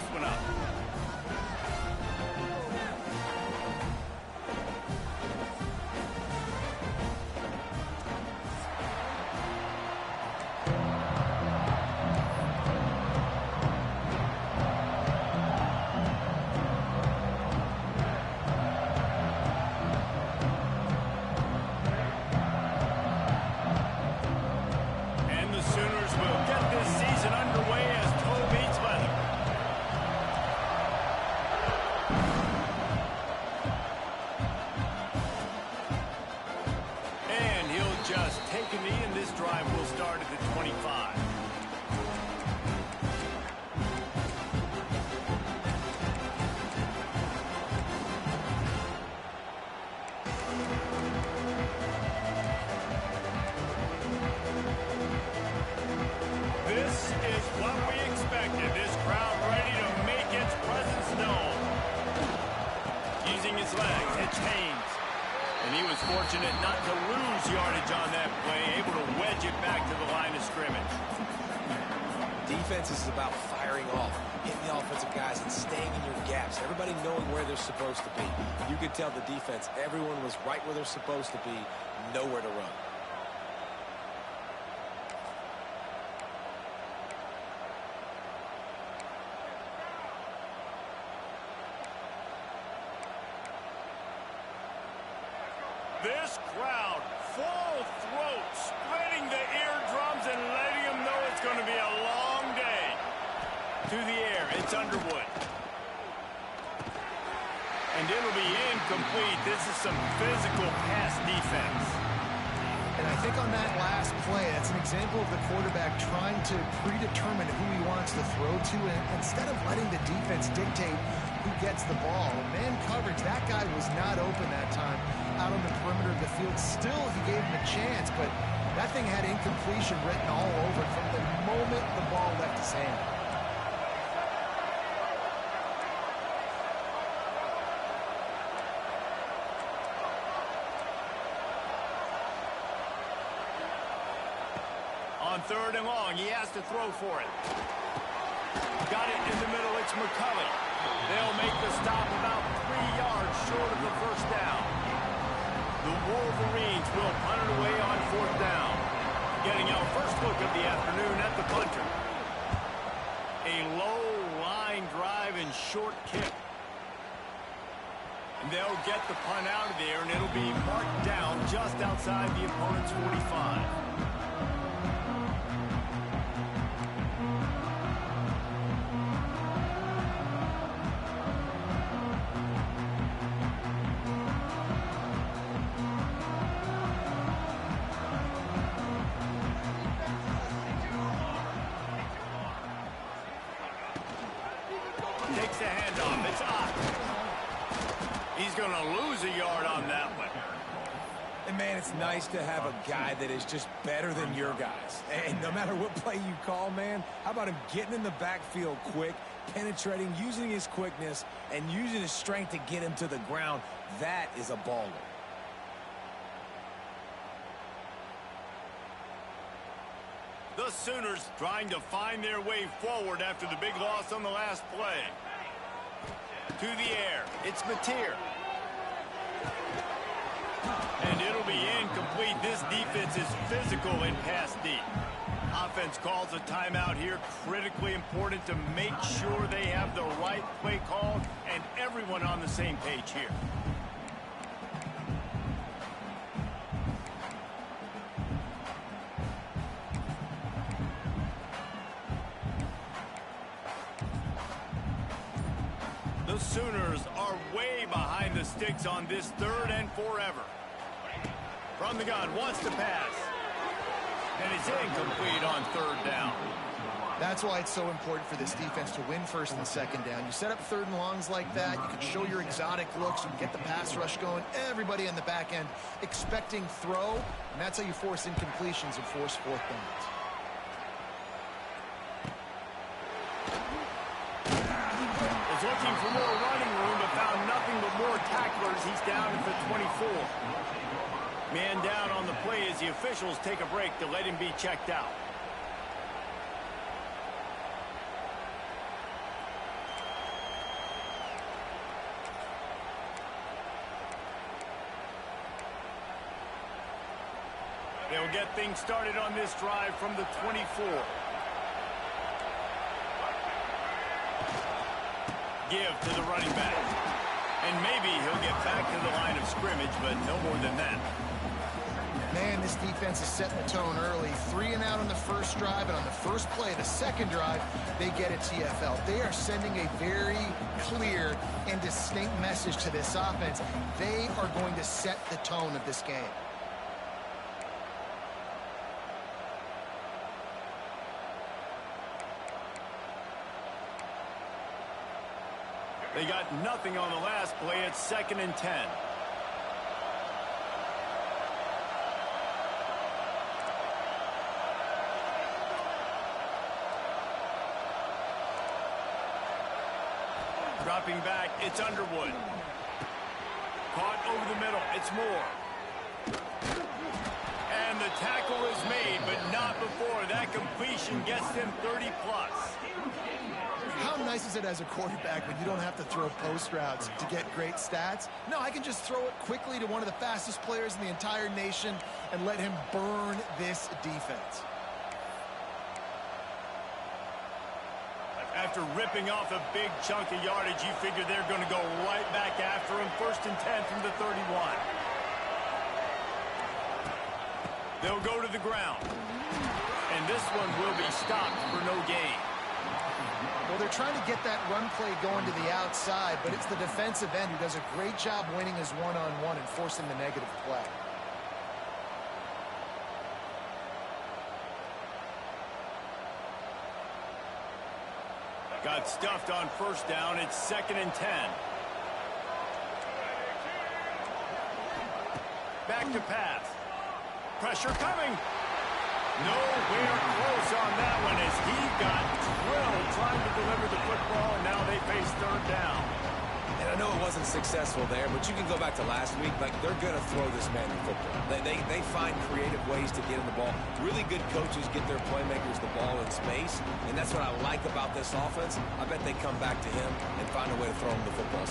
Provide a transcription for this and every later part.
this one up. Fortunate not to lose yardage on that play, able to wedge it back to the line of scrimmage. Defense is about firing off, hitting the offensive guys and staying in your gaps, everybody knowing where they're supposed to be. You could tell the defense, everyone was right where they're supposed to be, nowhere to run. This crowd, full throat, spreading the eardrums and letting them know it's going to be a long day. To the air, it's Underwood. And it'll be incomplete. This is some physical pass defense. And I think on that last play, that's an example of the quarterback trying to predetermine who he wants to throw to, and instead of letting the defense dictate who gets the ball. Man coverage, that guy was not open that time out on the perimeter of the field. Still, he gave him a chance, but that thing had incompletion written all over it from the moment the ball left his hand. On 3rd and long, he has to throw for it. Got it in the middle, it's McCulley. They'll make the stop about 3 yards short of the first down. The Wolverines will punt it away on 4th down. Getting our first look of the afternoon at the punter. A low line drive and short kick. And they'll get the punt out of there, and it'll be marked down just outside the opponent's 45. Takes the handoff. It's Ott. He's going to lose a yard on that one. And, man, it's nice to have a guy that is just better than your guys. And no matter what play you call, man, how about him getting in the backfield quick, penetrating, using his quickness, and using his strength to get him to the ground? That is a baller. The Sooners trying to find their way forward after the big loss on the last play. To the air, it's Mateer. And it'll be incomplete. This defense is physical and pass deep. Offense calls a timeout here. Critically important to make sure they have the right play called and everyone on the same page here. The Sooners are way behind the sticks on this 3rd and forever. From the gun, wants to pass. And it's incomplete on 3rd down. That's why it's so important for this defense to win 1st and 2nd down. You set up 3rd and longs like that, you can show your exotic looks, you can get the pass rush going, everybody on the back end expecting throw, and that's how you force incompletions and force 4th downs. Looking for more running room, but found nothing but more tacklers. He's down at the 24. Man down on the play as the officials take a break to let him be checked out. get things started on this drive from the 24. Give to the running back. And maybe he'll get back to the line of scrimmage, but no more than that. Man, this defense is setting the tone early. 3 and out on the first drive, and on the first play of the second drive, they get a TFL. They are sending a very clear and distinct message to this offense. They are going to set the tone of this game. They got nothing on the last play. It's 2nd and 10. Dropping back, it's Underwood. Caught over the middle, it's Moore. And the tackle is made, but not before. That completion gets them 30-plus. How nice is it as a quarterback when you don't have to throw post routes to get great stats? No, I can just throw it quickly to one of the fastest players in the entire nation and let him burn this defense. After ripping off a big chunk of yardage, you figure they're going to go right back after him. 1st and 10 from the 31. They'll go to the ground. And this one will be stopped for no gain. Well, they're trying to get that run play going to the outside, but it's the defensive end who does a great job winning his one-on-one and forcing the negative play. Got stuffed on 1st down. It's 2nd and 10. Back to pass. Pressure coming. Nowhere close on that one as he got drilled trying to deliver the football, and now they face 3rd down. And I know it wasn't successful there, but you can go back to last week. Like, they're going to throw this man the football. They find creative ways to get him the ball. Really good coaches get their playmakers the ball in space, and that's what I like about this offense. I bet they come back to him and find a way to throw him the football.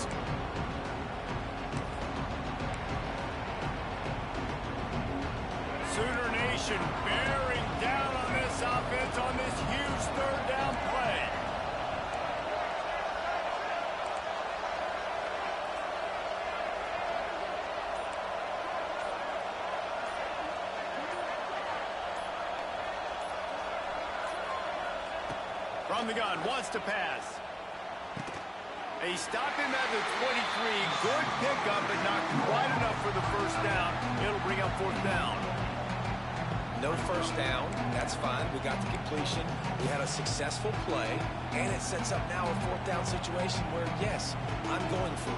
Sooner Nation bearing down on this offense on this huge 3rd down play. From the gun, wants to pass. They stop him at the 23. Good pickup, but not quite enough for the 1st down. It'll bring up 4th down. No 1st down. That's fine. We got the completion. We had a successful play, and it sets up now a 4th down situation where, yes, I'm going for it.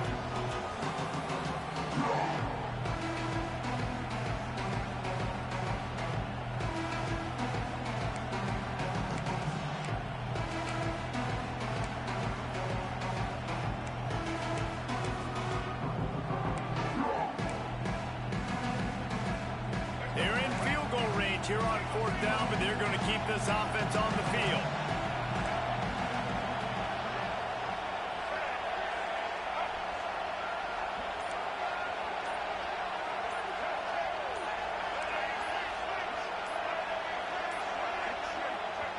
Here on 4th down, but they're going to keep this offense on the field.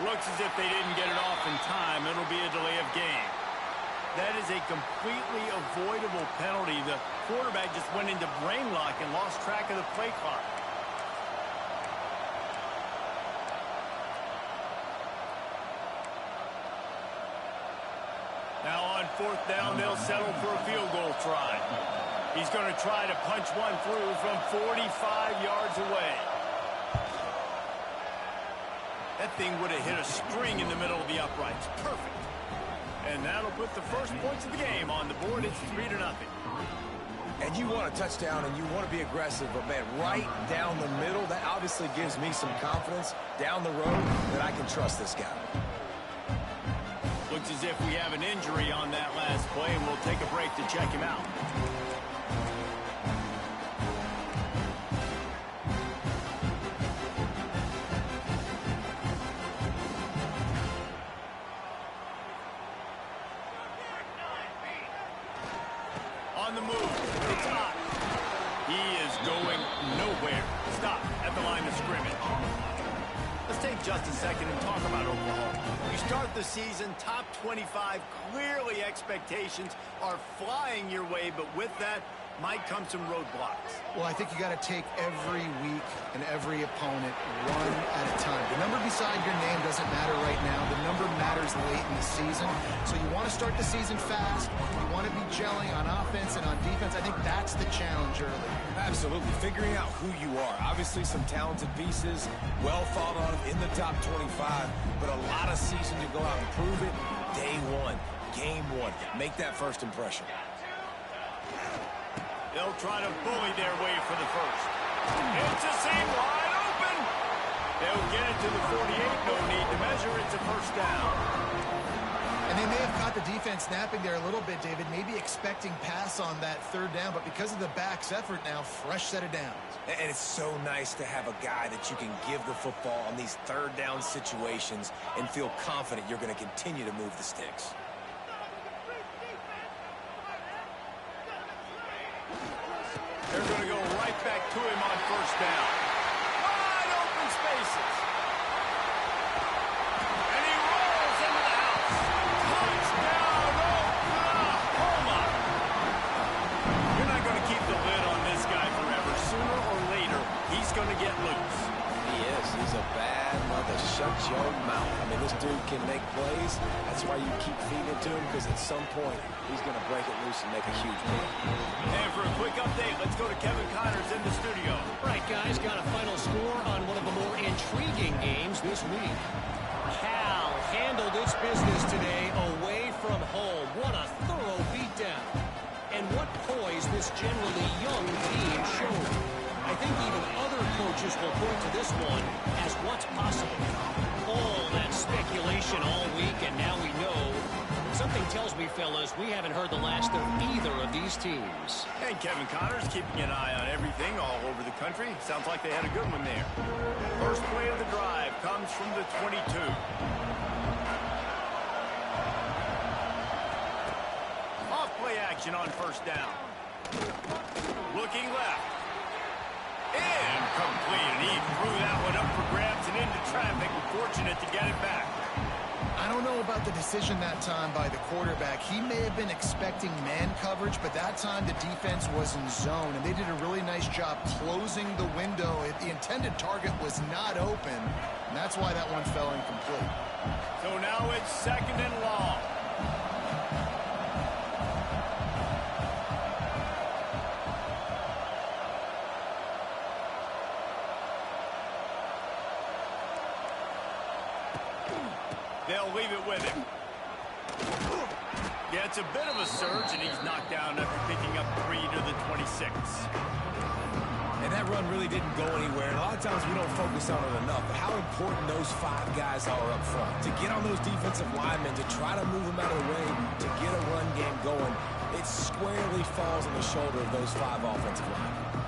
Looks as if they didn't get it off in time. It'll be a delay of game. That is a completely avoidable penalty. The quarterback just went into brain lock and lost track of the play clock. Now on 4th down, they'll settle for a field goal try. He's going to try to punch one through from 45 yards away. That thing would have hit a string in the middle of the uprights. Perfect. And that'll put the first points of the game on the board. It's 3-0. And you want a touchdown and you want to be aggressive, but, man, right down the middle, that obviously gives me some confidence down the road that I can trust this guy. Looks as if we have an injury on that last play, and we'll take a break to check him out. On the move, to the top. He is going nowhere. Stop at the line of scrimmage. in just a second and talk about Oklahoma. You start the season top 25. Clearly expectations are flying your way, but with that might come some roadblocks. Well, I think you got to take every week and every opponent one at a time. The number beside your name doesn't matter right now. The number matters late in the season. So you want to start the season fast. You want to be gelling on offense and on defense. I think that's the challenge early. Absolutely. Figuring out who you are. Obviously some talented pieces, well thought of in the top 25, but a lot of season to go out and prove it. Day one, game one. Make that first impression. They'll try to bully their way for the first. It's a seam wide open. They'll get it to the 48. No need to measure. It's a first down. And they may have caught the defense snapping there a little bit, David, maybe expecting pass on that third down, but because of the back's effort now, fresh set of downs. And it's so nice to have a guy that you can give the football on these third down situations and feel confident you're going to continue to move the sticks. They're going to go right back to him on first down. Wide open spaces. And he rolls into the house. Touchdown, Oklahoma. You're not going to keep the lid on this guy forever. Sooner or later, he's going to get loose. He is. He's a bad mother. Shut your mouth. I mean, this dude can make plays. That's why you keep feeding it to him, because at some point, he's going to break it loose and make a huge play. And for a quick update, let's go to Kevin Connors in the studio. Right, guys, got a final score on one of the more intriguing games this week. Cal handled its business today away from home. What a thorough beatdown. And what poise this generally young team showed. I think even other coaches will point to this one as what's possible. All that speculation all week, and now we know. Something tells me, fellas, we haven't heard the last of either of these teams. And Kevin Connors keeping an eye on everything all over the country. Sounds like they had a good one there. First play of the drive comes from the 22. Off play action on first down. Looking left. Incomplete. And he threw that one up for grabs and into traffic. Fortunate to get it back. I don't know about the decision that time by the quarterback. He may have been expecting man coverage, but that time the defense was in zone, and they did a really nice job closing the window. The intended target was not open, and that's why that one fell incomplete. So now it's second and long. They'll leave it with him. Gets a bit of a surge, and he's knocked down after picking up 3 to the 26. And that run really didn't go anywhere. And a lot of times we don't focus on it enough, but how important those 5 guys are up front. To get on those defensive linemen, to try to move them out of the way, to get a run game going, it squarely falls on the shoulder of those 5 offensive linemen.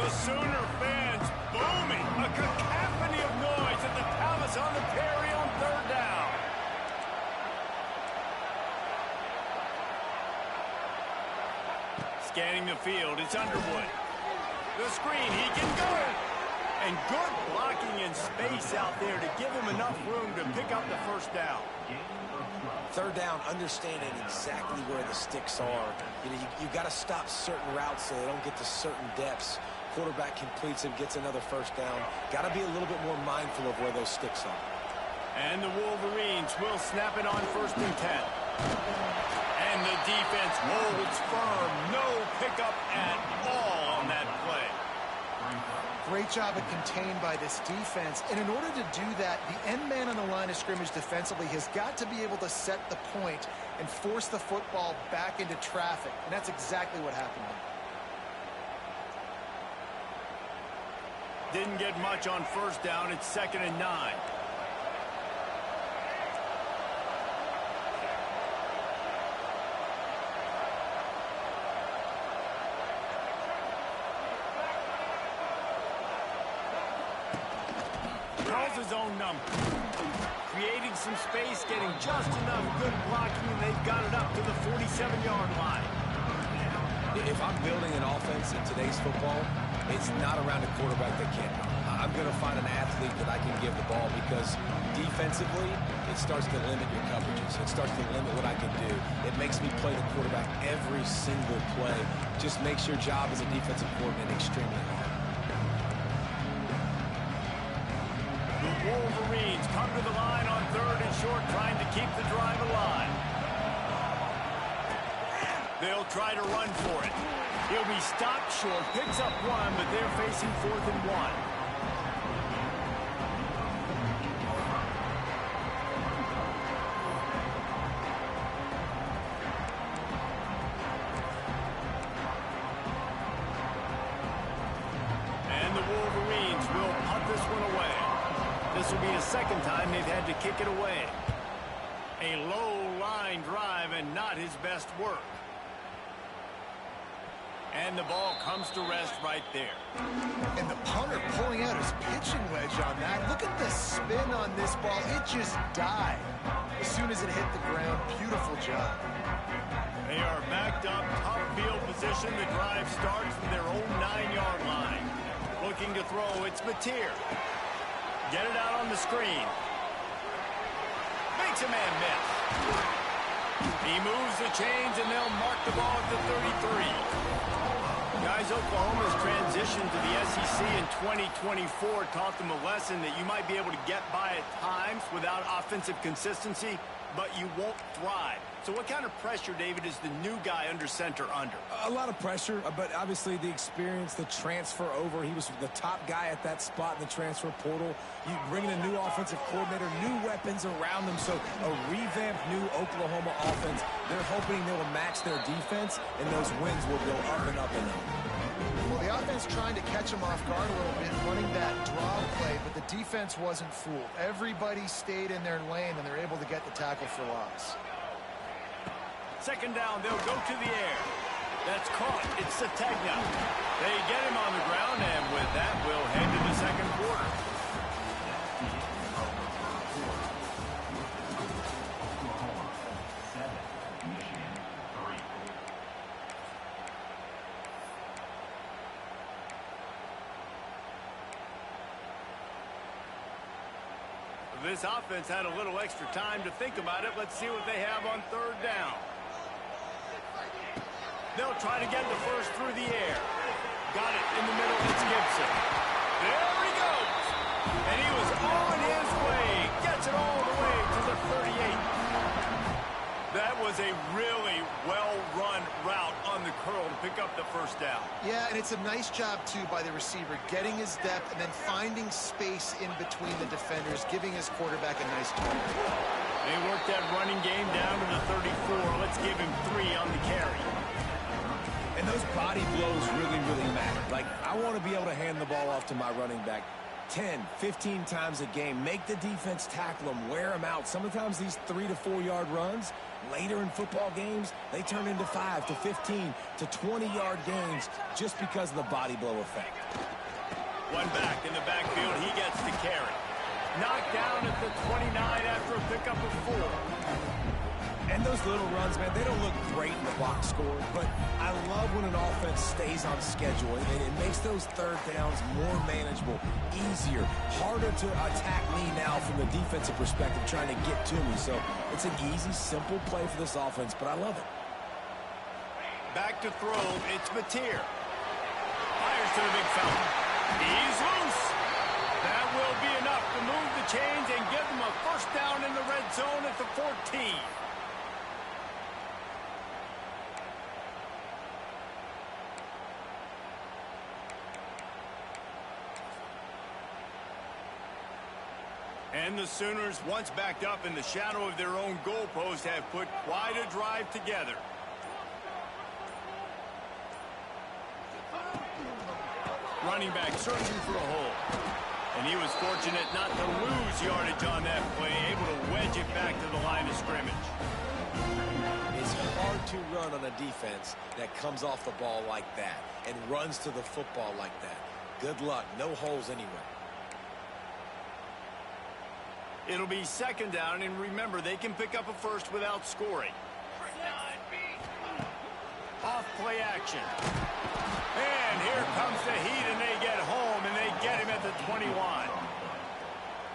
Sooner fans booming. A cacophony of noise at the Palace on the Perry on third down. Scanning the field, it's Underwood. The screen, he can go. And good blocking in space out there to give him enough room to pick up the first down. Third down, understanding exactly where the sticks are. You got to stop certain routes so they don't get to certain depths. Quarterback completes it, gets another first down. Got to be a little bit more mindful of where those sticks are. And the Wolverines will snap it on first and 10. And the defense holds firm. No pickup at all on that play. Great job of contained by this defense. And in order to do that, the end man on the line of scrimmage defensively has got to be able to set the point and force the football back into traffic. And that's exactly what happened there. Didn't get much on first down. It's second and 9. his own number. Creating some space, getting just enough good blocking, and they've got it up to the 47-yard line. If I'm building an offense in today's football, it's not around a quarterback that can't run. I'm going to find an athlete that I can give the ball because defensively, it starts to limit your coverages. It starts to limit what I can do. It makes me play the quarterback every single play. Just makes your job as a defensive coordinator extremely hard. The Wolverines come to the line on 3rd and short, trying to keep the drive alive. They'll try to run for it. He'll be stopped short, picks up 1, but they're facing 4th and 1. And the Wolverines will punt this one away. This will be the second time they've had to kick it away. A low line drive and not his best work. And the ball comes to rest right there. And the punter pulling out his pitching wedge on that. Look at the spin on this ball. It just died as soon as it hit the ground. Beautiful job. They are backed up, tough field position. The drive starts from their own 9-yard line. Looking to throw, it's Mateer. Get it out on the screen. Makes a man miss. He moves the chains, and they'll mark the ball at the 33. Guys, Oklahoma's transition to the SEC in 2024 taught them a lesson that you might be able to get by at times without offensive consistency, but you won't thrive. So what kind of pressure, David, is the new guy under center under? A lot of pressure, but obviously the experience, the transfer over. He was the top guy at that spot in the transfer portal. You bring in a new offensive coordinator, new weapons around them. So a revamped new Oklahoma offense. They're hoping they will match their defense, and those wins will go up and up and up. Well, the offense trying to catch him off guard a little bit, running that draw play, but the defense wasn't fooled. Everybody stayed in their lane, and they're able to get the tackle for loss. Second down, they'll go to the air. That's caught. It's Sategna. They get him on the ground, and with that, we'll head to the second quarter. This offense had a little extra time to think about it. Let's see what they have on 3rd down. They'll try to get the first through the air. Got it in the middle. It's Gibson. There he goes. And he was on his way. Gets it all the way to the 38. That was a really well-run route on the curl to pick up the first down. Yeah, and it's a nice job, too, by the receiver, getting his depth and then finding space in between the defenders, giving his quarterback a nice target. They worked that running game down to the 34. Let's give him 3 on the carry. And those body blows really, really matter. Like, I want to be able to hand the ball off to my running back 10, 15 times a game. Make the defense tackle them, wear them out. Sometimes these 3 to 4 yard runs, later in football games, they turn into 5 to 15 to 20-yard gains just because of the body blow effect. One back in the backfield. He gets the carry. Knocked down at the 29 after a pickup of 4. And those little runs, man, they don't look great in the box score, but I love when an offense stays on schedule. It makes those 3rd downs more manageable, easier, harder to attack me now from the defensive perspective trying to get to me. So it's an easy, simple play for this offense, but I love it. Back to throw, it's Mateer. Fires to the big fella. He's loose. That will be enough to move the chains and give them a first down in the red zone at the 14. And the Sooners, once backed up in the shadow of their own goalpost, have put quite a drive together. Running back searching for a hole. And he was fortunate not to lose yardage on that play, able to wedge it back to the line of scrimmage. It's hard to run on a defense that comes off the ball like that and runs to the football like that. Good luck. No holes anywhere. It'll be second down, and remember, they can pick up a first without scoring. Off play action. And here comes the heat, and they get home, and they get him at the 21.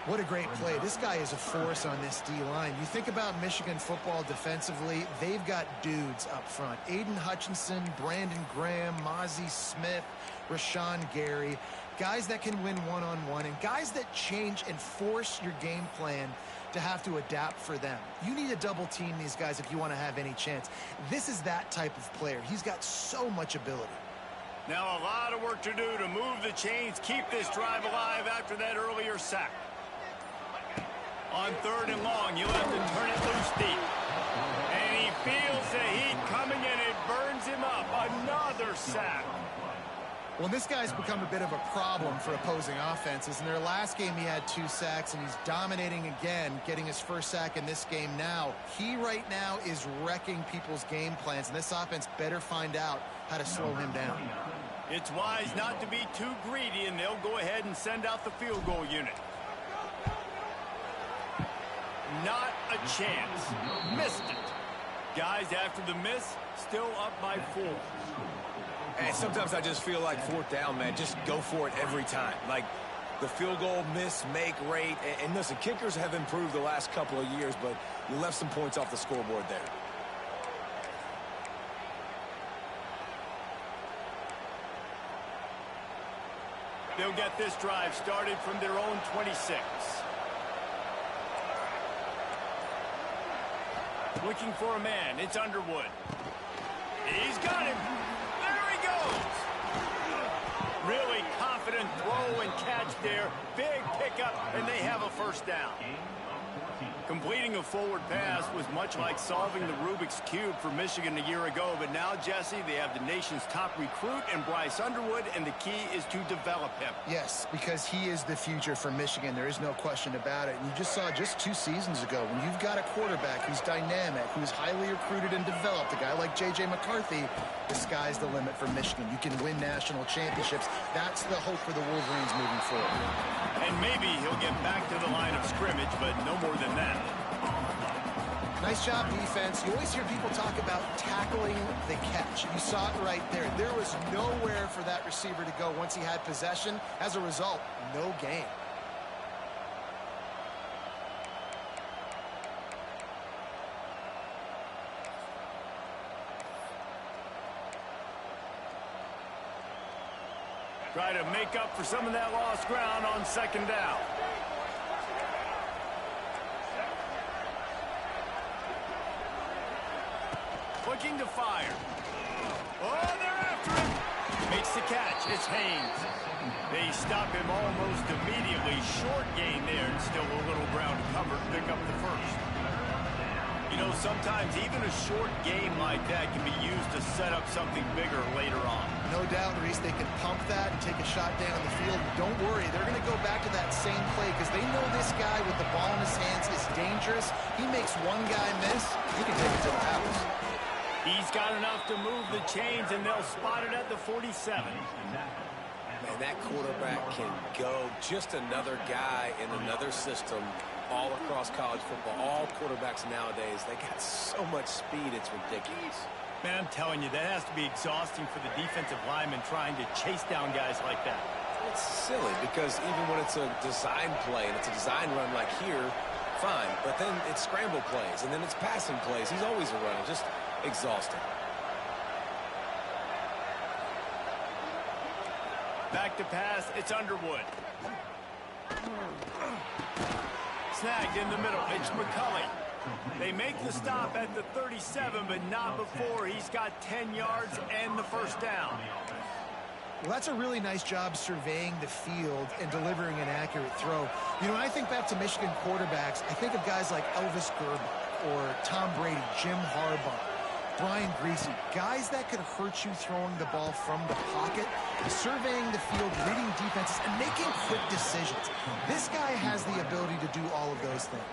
What a great play. This guy is a force on this D-line. You think about Michigan football defensively, they've got dudes up front. Aiden Hutchinson, Brandon Graham, Mozzie Smith, Rashawn Gary. Guys that can win one-on-one and guys that change and force your game plan to have to adapt for them. You need to double team these guys if you want to have any chance. This is that type of player. He's got so much ability. Now a lot of work to do to move the chains, keep this drive alive after that earlier sack. On 3rd and long, you'll have to turn it loose deep. And he feels the heat coming, and it burns him up. Another sack. Well, this guy's become a bit of a problem for opposing offenses. In their last game, he had 2 sacks, and he's dominating again, getting his first sack in this game now. He right now is wrecking people's game plans, and this offense better find out how to slow him down. It's wise not to be too greedy, and they'll go ahead and send out the field goal unit. Not a chance. Missed it. Guys, after the miss, still up by 4. And sometimes I just feel like 4th down, man. Just go for it every time. Like the field goal miss, make rate. And listen, kickers have improved the last couple of years, but you left some points off the scoreboard there. They'll get this drive started from their own 26. Looking for a man. It's Underwood. He's got him. There he goes. Really confident throw and catch there. Big pickup, and they have a first down. Completing a forward pass was much like solving the Rubik's Cube for Michigan a year ago, but now, Jesse, they have the nation's top recruit in Bryce Underwood, and the key is to develop him. Yes, because he is the future for Michigan. There is no question about it. And you just saw just 2 seasons ago, when you've got a quarterback who's dynamic, who's highly recruited and developed, a guy like J.J. McCarthy, the sky's the limit for Michigan. You can win national championships. That's the hope for the Wolverines moving forward. And maybe he'll get back to the line of scrimmage, but no more than that. Nice job, defense. You always hear people talk about tackling the catch. You saw it right there. There was nowhere for that receiver to go once he had possession. As a result, no gain. Try to make up for some of that lost ground on 2nd down. Looking to fire. Oh, they're after him. Makes the catch. It's Haynes. They stop him almost immediately. Short gain there, and still a little ground to cover. Pick up the first. You know, sometimes even a short game like that can be used to set up something bigger later on. No doubt, Reese, they can pump that and take a shot down the field. Don't worry, they're going to go back to that same play because they know this guy with the ball in his hands is dangerous. He makes one guy miss, he can take it to the house. He's got enough to move the chains, and they'll spot it at the 47. Man, that quarterback can go. Just another guy in another system all across college football. All quarterbacks nowadays, they got so much speed, it's ridiculous. Man, I'm telling you, that has to be exhausting for the defensive lineman trying to chase down guys like that. It's silly because even when it's a design play and it's a design run like here, fine. But then it's scramble plays, and then it's passing plays. He's always a runner. Just exhausting. Back to pass, it's Underwood. Snagged in the middle, it's McCulley. They make the stop at the 37, but not before he's got 10 yards and the first down. Well, that's a really nice job surveying the field and delivering an accurate throw. You know, when I think back to Michigan quarterbacks, I think of guys like Elvis Grbac or Tom Brady, Jim Harbaugh, Brian Griese, guys that could hurt you throwing the ball from the pocket, surveying the field, reading defenses, and making quick decisions. This guy has the ability to do all of those things.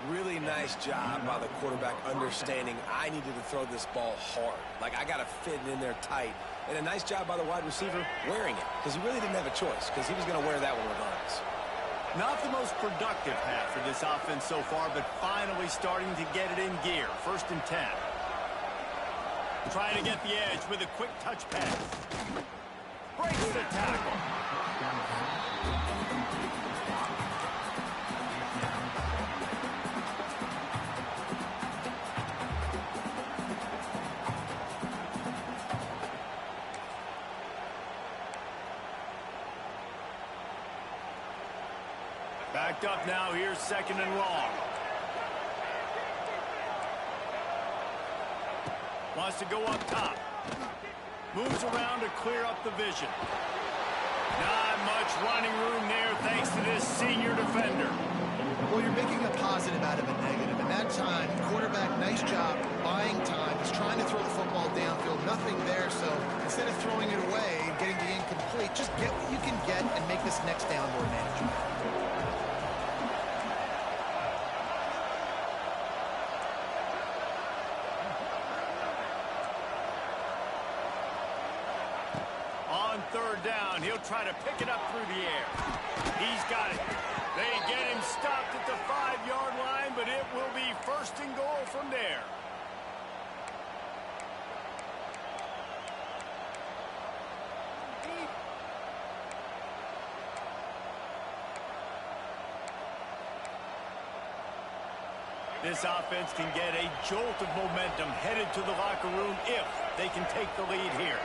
Really nice job by the quarterback understanding I needed to throw this ball hard. Like, I got to fit it in there tight. And a nice job by the wide receiver wearing it because he really didn't have a choice because he was going to wear that one regardless. Not the most productive half for this offense so far, but finally starting to get it in gear. 1st and 10. Trying to get the edge with a quick touch pass. Breaks the tackle. Backed up now. Here's 2nd and long. Wants to go up top. Moves around to clear up the vision. Not much running room there thanks to this senior defender. Well, you're making a positive out of a negative. And that time, quarterback, nice job buying time. He's trying to throw the football downfield. Nothing there, so instead of throwing it away and getting the incomplete, just get what you can get and make this next down more manageable. On 3rd down, he'll try to pick it up through the air. He's got it. They get him stopped at the 5-yard line, but it will be 1st and goal from there. This offense can get a jolt of momentum headed to the locker room if they can take the lead here.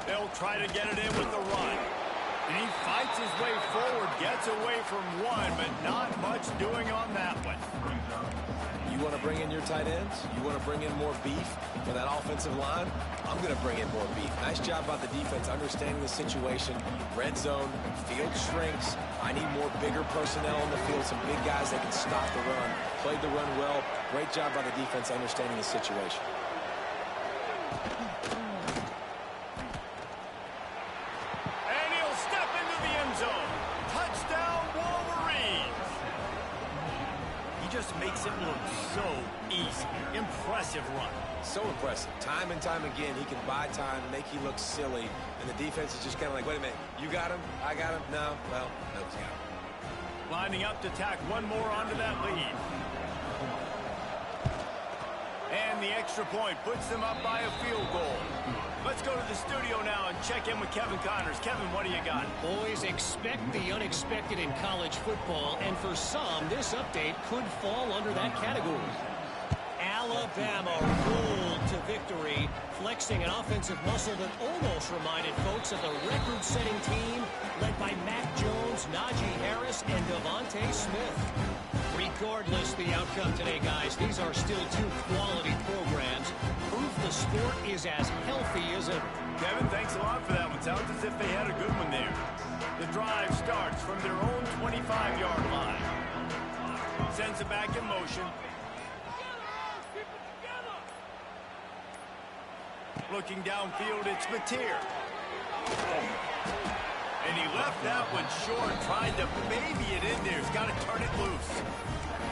They'll try to get it in with the run. And he fights his way forward, gets away from one, but not much doing on that one. You want to bring in your tight ends? You want to bring in more beef for that offensive line? I'm going to bring in more beef. Nice job by the defense understanding the situation. Red zone, field shrinks. I need more bigger personnel on the field, some big guys that can stop the run. Played the run well. Great job by the defense understanding the situation. Makes it look so easy. Impressive run. So impressive. Time and time again, he can buy time, make you look silly, and the defense is just kind of like, wait a minute, you got him? I got him? No? Well, no, he's got him. Lining up to tack one more onto that lead. And the extra point puts them up by a field goal. Let's go to the studio now and check in with Kevin Connors. Kevin, what do you got? Boys, expect the unexpected in college football, and for some, this update could fall under that category. Alabama rolled to victory, flexing an offensive muscle that almost reminded folks of the record-setting team led by Mac Jones, Najee Harris, and Devontae Smith. Regardless the outcome today, guys, these are still 2 quality programs. Proof the sport is as healthy as ever. Kevin, thanks a lot for that one. Sounds as if they had a good one there. The drive starts from their own 25-yard line. Sends it back in motion. Looking downfield, it's Mateer. And he left that one short, tried to baby it in there. He's got to turn it loose.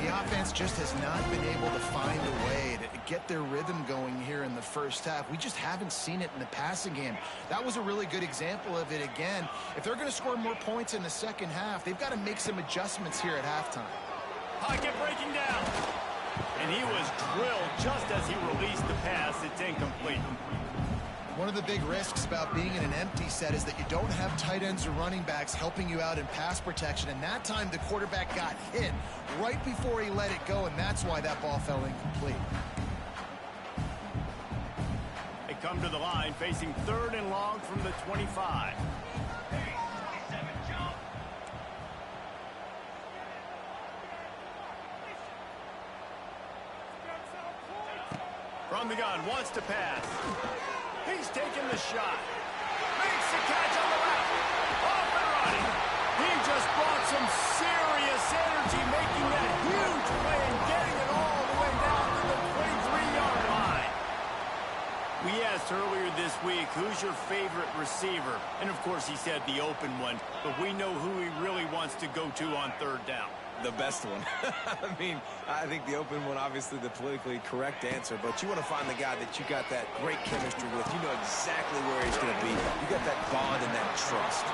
The offense just has not been able to find a way to get their rhythm going here in the first half. We just haven't seen it in the passing game. That was a really good example of it again. If they're going to score more points in the second half, they've got to make some adjustments here at halftime. Pocket breaking down. And he was drilled just as he released the pass. It's incomplete. One of the big risks about being in an empty set is that you don't have tight ends or running backs helping you out in pass protection. And that time the quarterback got hit right before he let it go, and that's why that ball fell incomplete. They come to the line facing 3rd and long from the 25. From the gun, wants to pass. He's taking the shot. Makes the catch on the route. Off and running. He just brought some serious energy, making that huge play and getting it all the way down to the 23-yard line. We asked earlier this week, who's your favorite receiver? And, of course, he said the open one. But we know who he really wants to go to on 3rd down. The best one. I mean, I think the open one, obviously the politically correct answer, but you want to find the guy that you got that great chemistry with. You know exactly where he's going to be. You got that bond and that trust.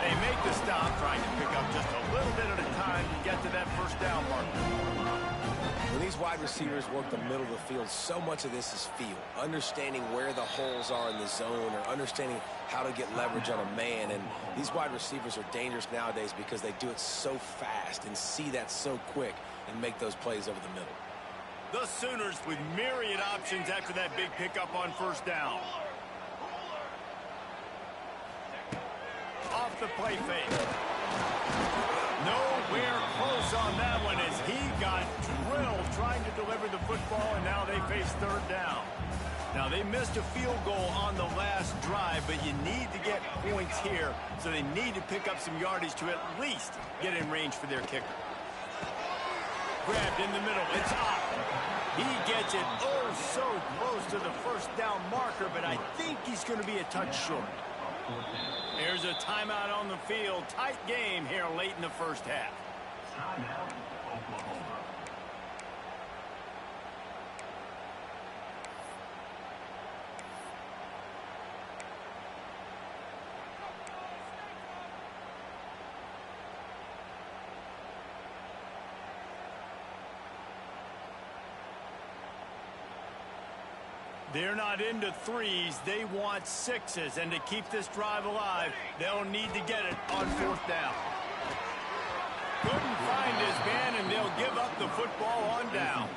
They make the stop, trying to pick up just a little bit at a time to get to that first down marker. When these wide receivers work the middle of the field, so much of this is feel. Understanding where the holes are in the zone or understanding how to get leverage on a man. And these wide receivers are dangerous nowadays because they do it so fast and see that so quick and make those plays over the middle. The Sooners with myriad options after that big pickup on first down. Off the play fake. Nowhere close on that one as he got drilled trying to deliver the football, and now they face third down. Now, they missed a field goal on the last drive, but you need to get points here, so they need to pick up some yardage to at least get in range for their kicker. Grabbed in the middle. It's up. He gets it oh so close to the first down marker, but I think he's going to be a touch short. There's a timeout on the field. Tight game here late in the first half. They're not into threes. They want sixes. And to keep this drive alive, they'll need to get it on fourth down. Couldn't find his man, and they'll give up the football on downs.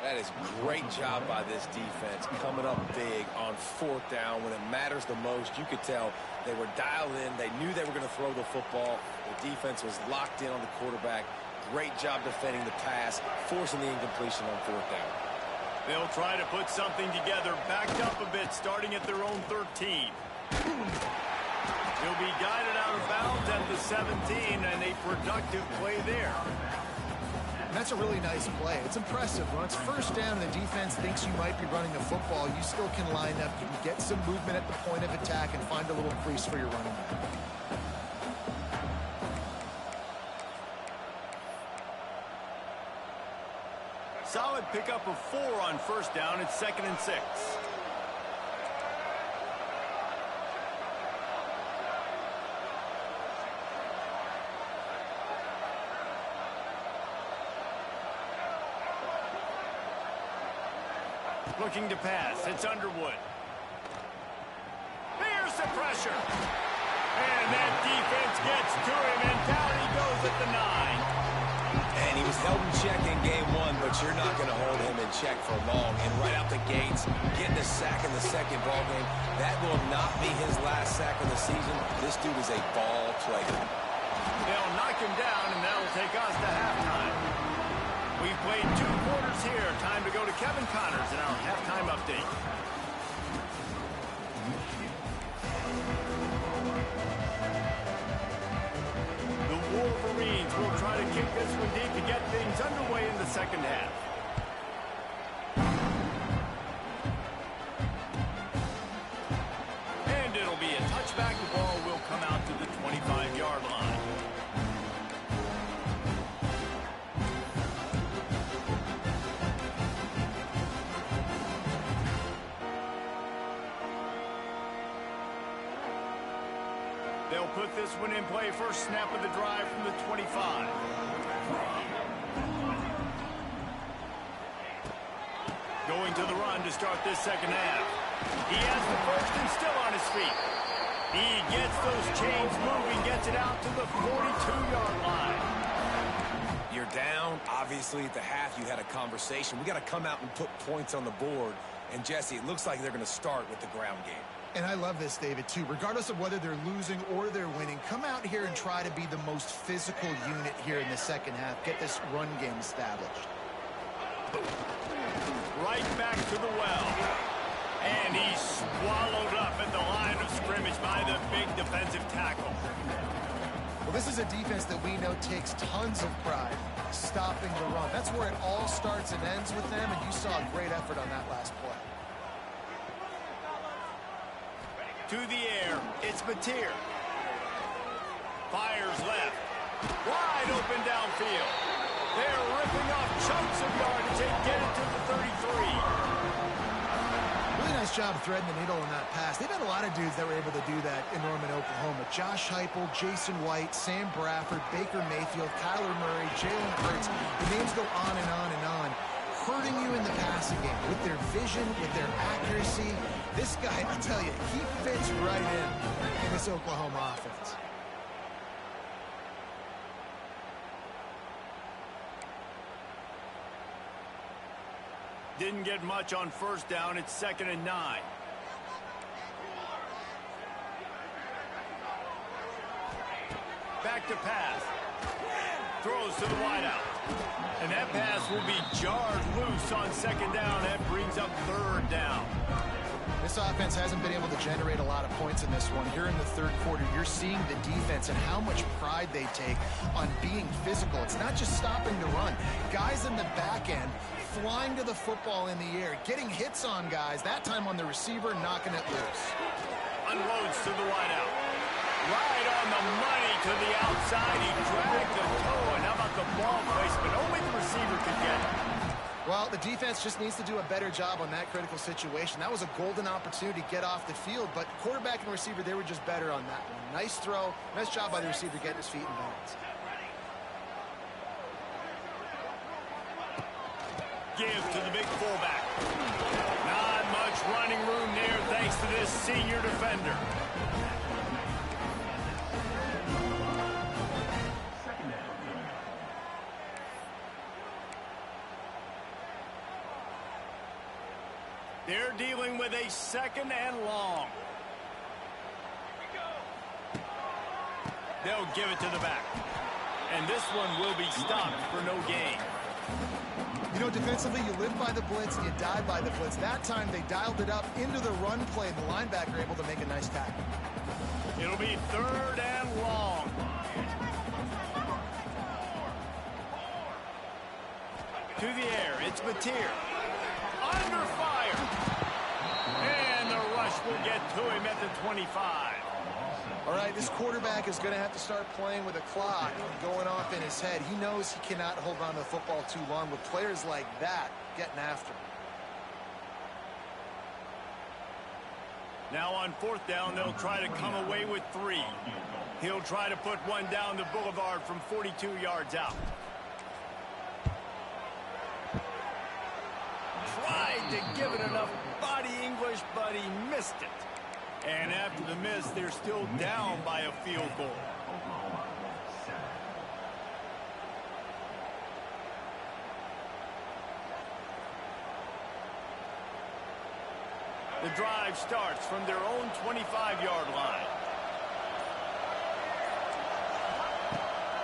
That is great job by this defense, coming up big on fourth down when it matters the most. You could tell they were dialed in. They knew they were going to throw the football. The defense was locked in on the quarterback. Great job defending the pass, forcing the incompletion on fourth down. They'll try to put something together, backed up a bit, starting at their own 13. He'll be guided out of bounds at the 17, and a productive play there. And that's a really nice play. It's impressive. When it's first down and the defense thinks you might be running the football, you still can line up. You can get some movement at the point of attack and find a little crease for your running back. Solid pickup of 4 on first down. It's 2nd and 6. Looking to pass. It's Underwood. Here's the pressure. And that defense gets to him, and down he goes at the 9. And he was held in check in game 1, but you're not going to hold him in check for long. And right out the gates, getting a sack in the second ball game, that will not be his last sack of the season. This dude is a ball player. They'll knock him down, and that'll take us to halftime. We've played 2 quarters here. Time to go to Kevin Connors in our halftime update. Wolverines will try to kick this one deep to get things underway in the second half. And it'll be a touchback. The ball will come out to the 25-yard line. They'll put this one in play. First snap of the drive from the 25. Going to the run to start this second half. He has the first and still on his feet. He gets those chains moving, gets it out to the 42-yard line. You're down. Obviously, at the half, you had a conversation. We got to come out and put points on the board. And, Jesse, it looks like they're going to start with the ground game. And I love this, David, too. Regardless of whether they're losing or they're winning, come out here and try to be the most physical unit here in the second half. Get this run game established. Right back to the well. And he's swallowed up at the line of scrimmage by the big defensive tackle. Well, this is a defense that we know takes tons of pride stopping the run. That's where it all starts and ends with them, and you saw a great effort on that last play. To the air, it's Mateer. Fires left. Wide open downfield. They're ripping off chunks of yardage and get it to the 33. Really nice job threading the needle on that pass. They've had a lot of dudes that were able to do that in Norman, Oklahoma. Josh Heupel, Jason White, Sam Bradford, Baker Mayfield, Kyler Murray, Jalen Hurts. The names go on and on and on. Hurting you in the passing game with their vision, with their accuracy. This guy, I tell you, he fits right in this Oklahoma offense. Didn't get much on first down. It's 2nd and 9. Back to pass. Throws to the wideout. And that pass will be jarred loose on 2nd down. That brings up 3rd down. This offense hasn't been able to generate a lot of points in this one. Here in the third quarter, you're seeing the defense and how much pride they take on being physical. It's not just stopping to run. Guys in the back end flying to the football in the air, getting hits on guys, that time on the receiver, knocking it loose. Unloads to the wideout. Right on the money to the outside. He dragged the toe, and how about the ball placement? Only the receiver could get it. Well, the defense just needs to do a better job on that critical situation. That was a golden opportunity to get off the field, but quarterback and receiver, they were just better on that one. Nice throw. Nice job by the receiver getting his feet in bounds. Give to the big fullback. Not much running room there thanks to this senior defender. They're dealing with a 2nd and long. They'll give it to the back. And this one will be stopped for no gain. You know, defensively, you live by the blitz, you die by the blitz. That time, they dialed it up into the run play, and the linebacker able to make a nice tackle. It'll be 3rd and long. To the air, it's Mateer. Under fire. And the rush will get to him at the 25. All right, this quarterback is going to have to start playing with a clock going off in his head. He knows he cannot hold on to the football too long with players like that getting after him. Now on 4th down, they'll try to come away with 3. He'll try to put one down the boulevard from 42 yards out. Tried to give it enough body English, but he missed it. And after the miss, they're still down by a field goal. The drive starts from their own 25-yard line.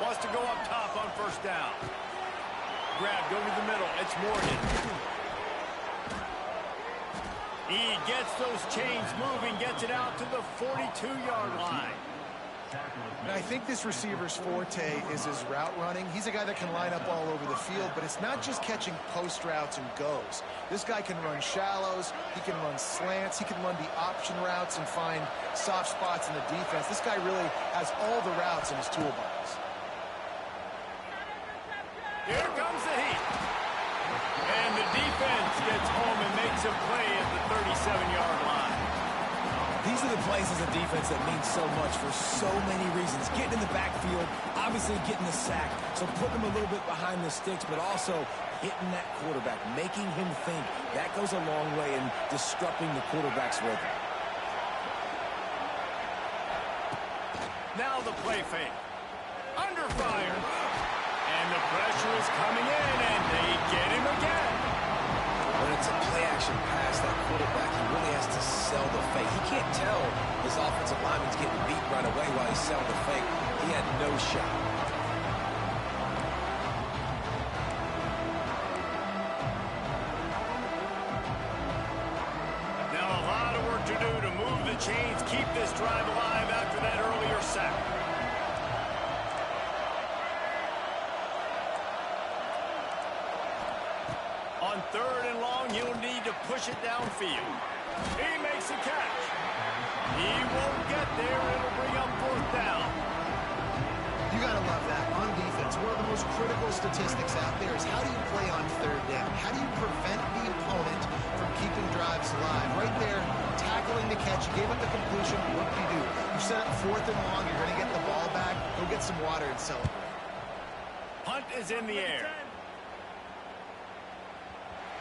Wants to go up top on 1st down. Grabbed over the middle. It's Morgan. He gets those chains moving, gets it out to the 42-yard line. And I think this receiver's forte is his route running. He's a guy that can line up all over the field, but it's not just catching post routes and goes. This guy can run shallows, he can run slants, he can run the option routes and find soft spots in the defense. This guy really has all the routes in his toolbox. Here comes the heat. And the defense gets home and makes a play at the 37-yard line. These are the plays as a defense that mean so much for so many reasons. Getting in the backfield, obviously getting the sack, so putting him a little bit behind the sticks, but also hitting that quarterback, making him think. That goes a long way in disrupting the quarterback's rhythm. Now the play fake. Under fire. And the pressure is coming in, and they get him again. When it's a play-action pass, that quarterback, he really has to sell the fake. He can't tell his offensive lineman's getting beat right away while he's selling the fake. He had no shot. Now a lot of work to do to move the chains, keep this drive alive after that earlier sack. On 3rd and long, he'll need to push it downfield. He makes a catch. He won't get there. It'll bring up 4th down. You got to love that. On defense, one of the most critical statistics out there is how do you play on third down? How do you prevent the opponent from keeping drives alive? Right there, tackling the catch. You gave up the completion. What do? You set up 4th and long. You're going to get the ball back. Go get some water and celebrate. Punt is in the air.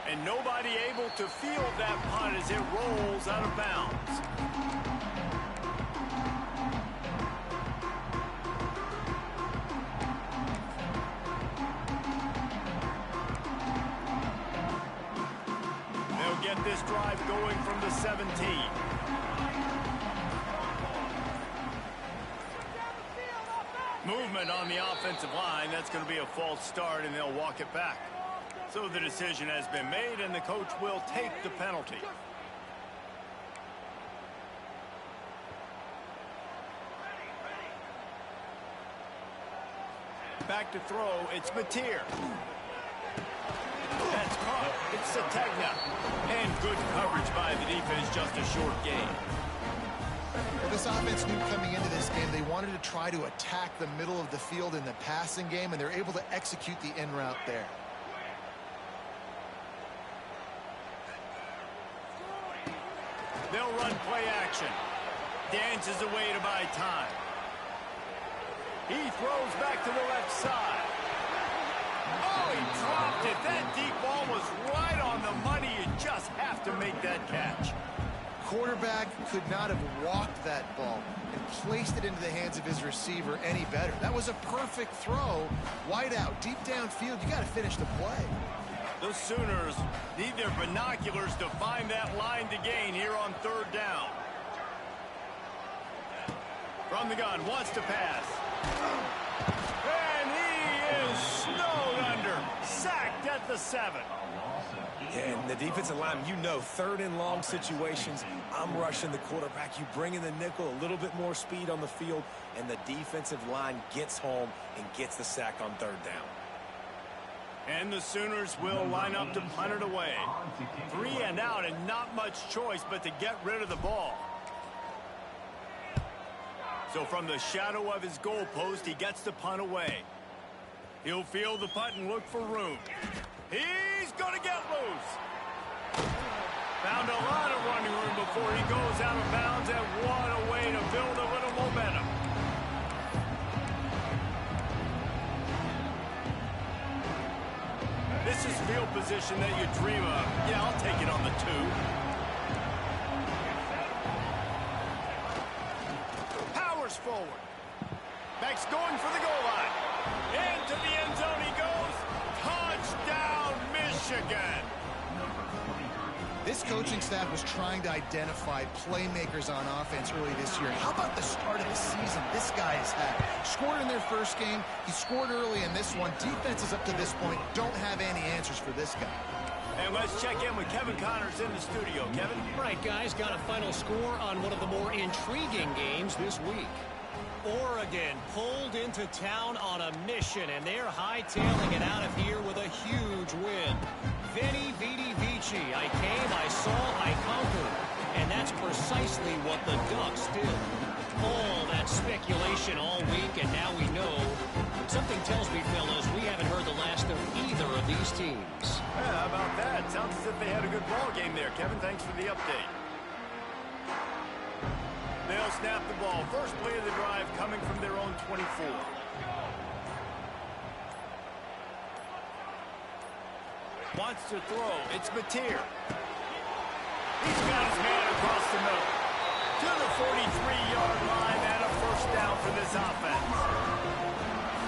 And nobody able to field that punt as it rolls out of bounds. They'll get this drive going from the 17. Movement on the offensive line. That's going to be a false start, and they'll walk it back. So the decision has been made, and the coach will take the penalty. Back to throw. It's Mateer. That's caught. It's Sategna. And good coverage by the defense. Just a short gain. Well, this offense knew coming into this game they wanted to try to attack the middle of the field in the passing game, and they're able to execute the in route there. They'll run play action. Dances away to buy time. He throws back to the left side. Oh, he dropped it. That deep ball was right on the money. You just have to make that catch. Quarterback could not have walked that ball and placed it into the hands of his receiver any better. That was a perfect throw. Wide out, deep downfield. You got to finish the play. The Sooners need their binoculars to find that line to gain here on 3rd down. From the gun, wants to pass. And he is snowed under. Sacked at the 7. And the defensive line, you know, 3rd and long situations, I'm rushing the quarterback. You bring in the nickel, a little bit more speed on the field, and the defensive line gets home and gets the sack on 3rd down. And the Sooners will line up to punt it away. 3 and out, and not much choice but to get rid of the ball. So from the shadow of his goalpost, he gets the punt away. He'll field the punt and look for room. He's going to get loose. Found a lot of running room before he goes out of bounds, and what a way to build a little momentum. This is field position that you dream of. Yeah, I'll take it on the 2. Powers forward. Beck's going for the goal line. Into the end zone he goes. Touchdown, Michigan. This coaching staff was trying to identify playmakers on offense early this year. How about the start of the season this guy has had? Scored in their first game. He scored early in this one. Defenses up to this point don't have any answers for this guy. And let's check in with Kevin Connors in the studio. Kevin? Right, guys, got a final score on one of the more intriguing games this week. Oregon pulled into town on a mission, and they're hightailing it out of here with a huge win. Veni, vidi, vici. I came, I saw, I conquered. And that's precisely what the Ducks did. All that speculation all week, and now we know. Something tells me, fellas, we haven't heard the last of either of these teams. Yeah, how about that? Sounds as if they had a good ball game there. Kevin, thanks for the update. They'll snap the ball. First play of the drive coming from their own 24. Wants to throw. It's Mateer. He's got his man across the middle. To the 43-yard line and a first down for this offense.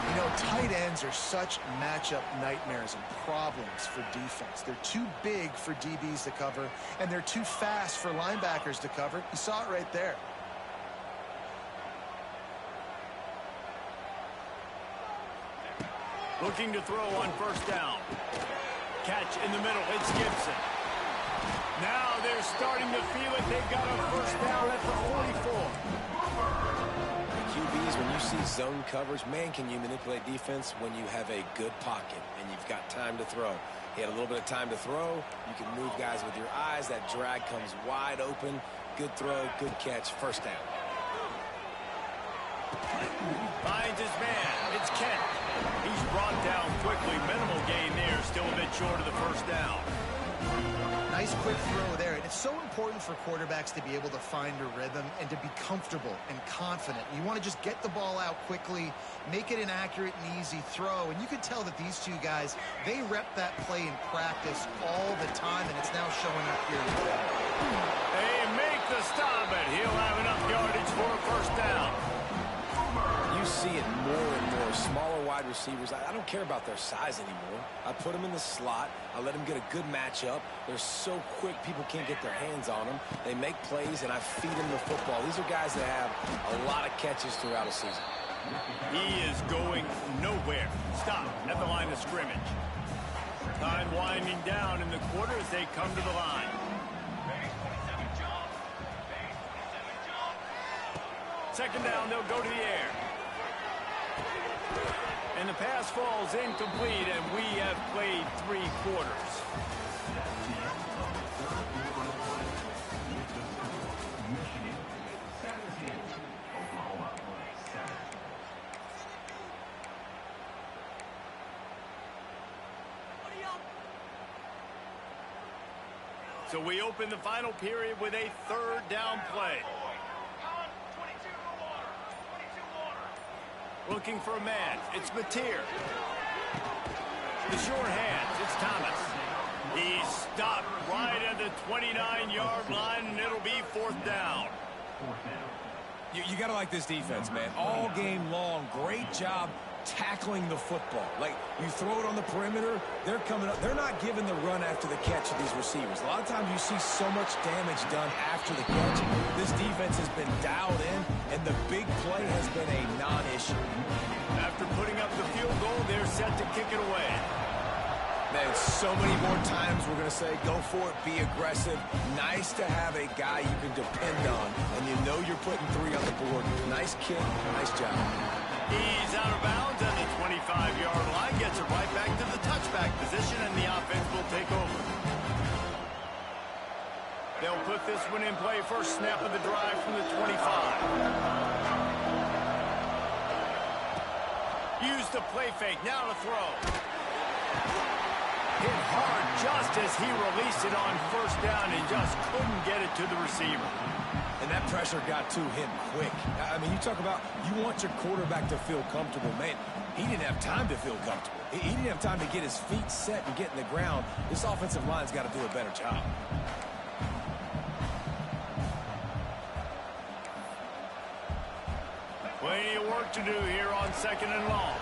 You know, tight ends are such matchup nightmares and problems for defense. They're too big for DBs to cover, and they're too fast for linebackers to cover. You saw it right there. Looking to throw on first down. Catch in the middle. It's Gibson. Now they're starting to feel it. They've got a first down at the 44. QBs, when you see zone coverage, man, can you manipulate defense when you have a good pocket and you've got time to throw. He had a little bit of time to throw. You can move guys with your eyes. That drag comes wide open. Good throw, good catch, first down. Finds his man. It's Kent. He's brought down quickly. Minimal gain there. Still a bit short of the first down. Nice quick throw there. And it's so important for quarterbacks to be able to find a rhythm and to be comfortable and confident. You want to just get the ball out quickly, make it an accurate and easy throw. And you can tell that these two guys, they rep that play in practice all the time, and it's now showing up here. They make the stop, and he'll have enough yardage for a first down. You see it more and more. Smaller wide receivers, I don't care about their size anymore. I put them in the slot. I let them get a good matchup. They're so quick, people can't get their hands on them. They make plays, and I feed them the football. These are guys that have a lot of catches throughout a season. He is going nowhere. Stop at the line of scrimmage. Time winding down in the quarter as they come to the line. Second down, they'll go to the air. And the pass falls incomplete, and we have played 3 quarters. So we open the final period with a third down play. Looking for a man. It's Mateer. The short hands. It's Thomas. He's stopped right at the 29-yard line, and it'll be 4th down. You got to like this defense, man. All game long, great job tackling the football. Like, you throw it on the perimeter, they're coming up. They're not giving the run after the catch to these receivers. A lot of times you see so much damage done after the catch. This defense has been dialed in, and the big play has been a non-issue. After putting up the field goal, they're set to kick it away. Man, so many more times we're going to say, go for it, be aggressive. Nice to have a guy you can depend on, and you know you're putting 3 on the board. Nice kick, nice job. He's out of bounds at the 25-yard line, gets it right back to the touchback position, and the offense will take over. They'll put this one in play. First snap of the drive from the 25. Use the play fake, now to throw. Hit hard just as he released it on first down and just couldn't get it to the receiver. And that pressure got to him quick. I mean, you talk about you want your quarterback to feel comfortable. Man, he didn't have time to feel comfortable. He didn't have time to get his feet set and get in the ground. This offensive line's got to do a better job. Plenty of work to do here on 2nd and long.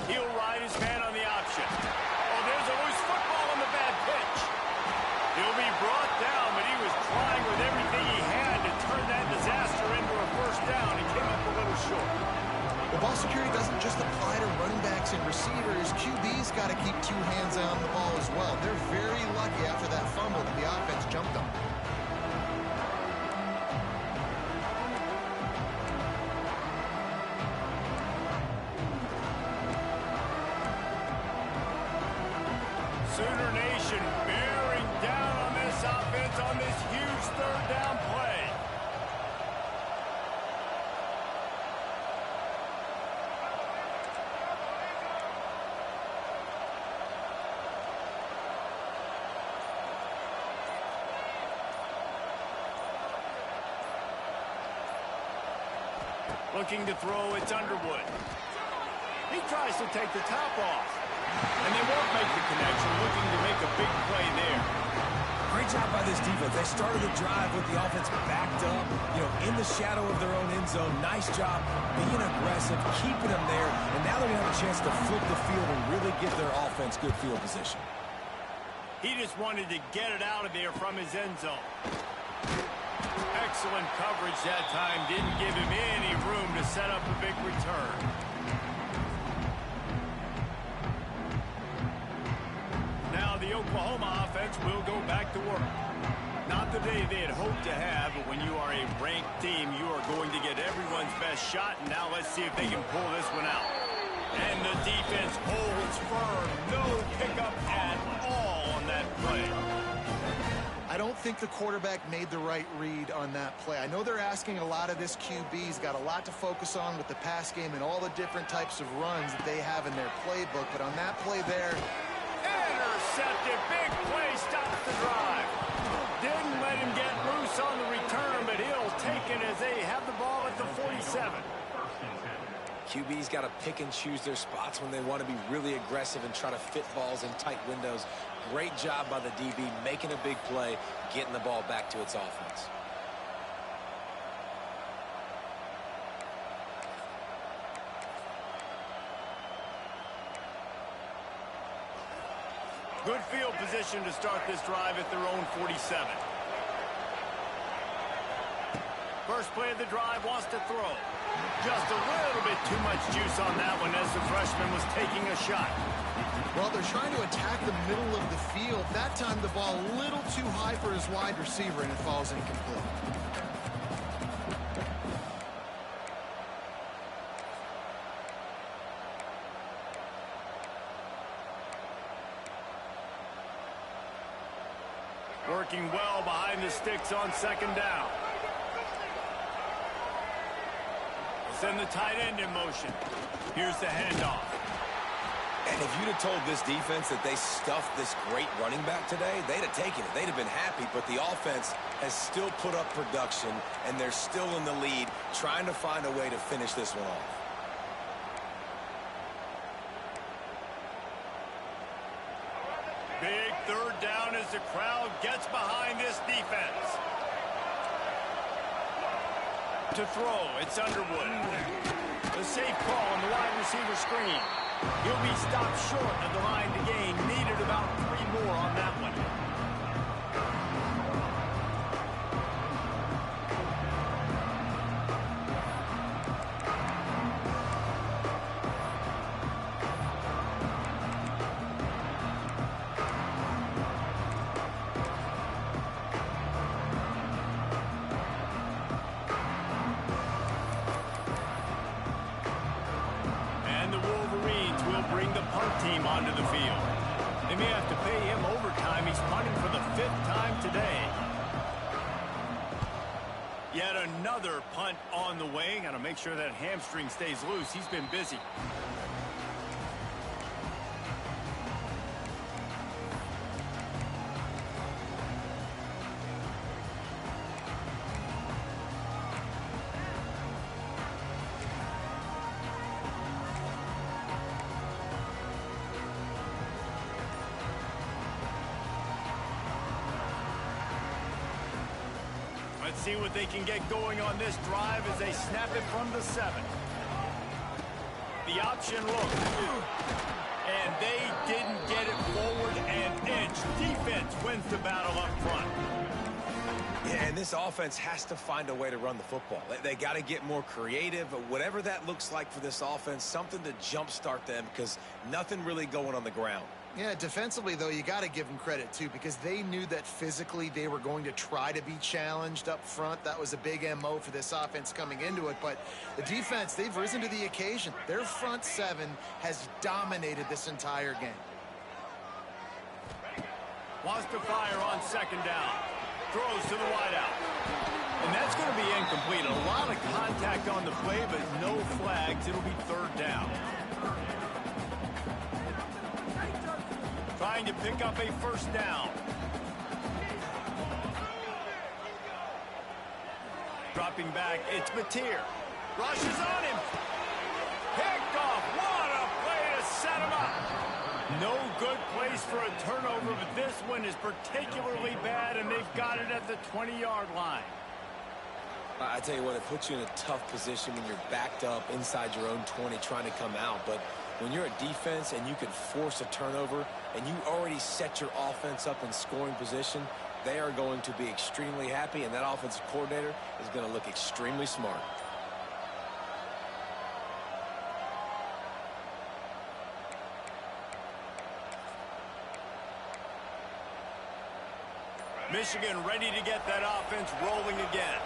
He'll ride his man on the option. Oh, there's a loose football on the bad pitch. He'll be brought down, but he was trying with everything he had to turn that disaster into a first down. He came up a little short. The ball security doesn't just apply to running backs and receivers. QB's got to keep 2 hands on the ball as well. They're very lucky after that fumble that the offense jumped them. Sooner Nation bearing down on this offense on this huge 3rd down play. Looking to throw, it's Underwood. He tries to take the top off. And they won't make the connection, looking to make a big play there. Great job by this defense. They started the drive with the offense backed up, in the shadow of their own end zone. Nice job being aggressive, keeping them there, and now they're going to have a chance to flip the field and really give their offense good field position. He just wanted to get it out of there from his end zone. Excellent coverage that time. Didn't give him any room to set up a big return. Now the Oklahoma offense will go back to work. Not the day they had hoped to have, but when you are a ranked team, you are going to get everyone's best shot. And now let's see if they can pull this one out. And the defense holds firm. No pickup at all on that play. I don't think the quarterback made the right read on that play. I know they're asking a lot of this QB. He's got a lot to focus on with the pass game and all the different types of runs that they have in their playbook. But on that play there... Intercepted. Big play. Stops the drive. Didn't let him get loose on the return, but he'll take it as they have the ball at the 47. QB's got to pick and choose their spots when they want to be really aggressive and try to fit balls in tight windows. Great job by the DB making a big play, getting the ball back to its offense. Good field position to start this drive at their own 47. First play of the drive, wants to throw. Just a little bit too much juice on that one as the freshman was taking a shot. Well, they're trying to attack the middle of the field. That time the ball a little too high for his wide receiver, and it falls incomplete. Working well behind the sticks on second down. Send the tight end in motion. Here's the handoff. And if you'd have told this defense that they stuffed this great running back today, they'd have taken it. They'd have been happy, but the offense has still put up production, and they're still in the lead, trying to find a way to finish this one off. Big third down as the crowd gets behind this defense. To throw, it's Underwood. The safe call on the wide receiver screen. He'll be stopped short of the line to gain. Needed about 3 more on that one. Bring the punt team onto the field. They may have to pay him overtime. He's punting for the 5th time today. Yet another punt on the way. Got to make sure that hamstring stays loose. He's been busy. Let's see what they can get going on this drive as they snap it from the 7. The option look. And they didn't get it forward an inch. Defense wins the battle up front. Yeah, and this offense has to find a way to run the football. They got to get more creative. Whatever that looks like for this offense, something to jumpstart them because nothing really going on the ground. Yeah, defensively, though, you got to give them credit, too, because they knew that physically they were going to try to be challenged up front. That was a big MO for this offense coming into it. But the defense, they've risen to the occasion. Their front 7 has dominated this entire game. Wants to fire on second down. Throws to the wideout. And that's going to be incomplete. A lot of contact on the play, but no flags. It'll be third down. Trying to pick up a first down. Dropping back, it's Mateer. Rushes on him. Picked off. What a play to set him up. No good place for a turnover, but this one is particularly bad, and they've got it at the 20-yard line. I tell you what, it puts you in a tough position when you're backed up inside your own 20 trying to come out. But when you're a defense and you can force a turnover and you already set your offense up in scoring position, they are going to be extremely happy, and that offensive coordinator is going to look extremely smart. Michigan ready to get that offense rolling again.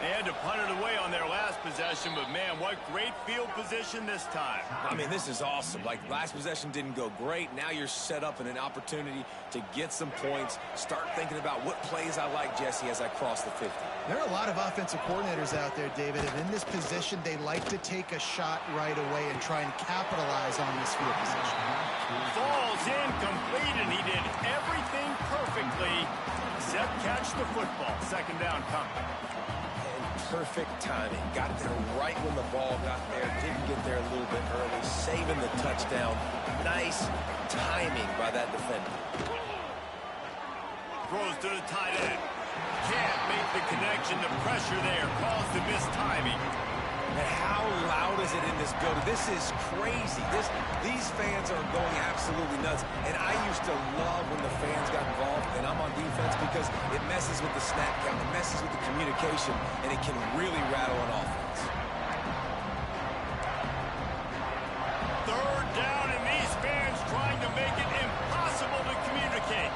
They had to punt it away on their last possession, but, man, what great field position this time. I mean, this is awesome. Like, last possession didn't go great. Now you're set up in an opportunity to get some points. Start thinking about what plays I like, Jesse, as I cross the 50. There are a lot of offensive coordinators out there, David, and in this position, they like to take a shot right away and try and capitalize on this field position. Falls incomplete, and he did everything perfectly except catch the football. Second down coming. Perfect timing. Got there right when the ball got there. Didn't get there a little bit early. Saving the touchdown. Nice timing by that defender. Throws to the tight end. Can't make the connection. The pressure there caused the missed timing. And how loud is it in this building? This is crazy. These fans are going absolutely nuts. And I used to love when the fans got involved, and I'm on defense, because it messes with the snap count, it messes with the communication, and it can really rattle an offense. Third down, and these fans trying to make it impossible to communicate.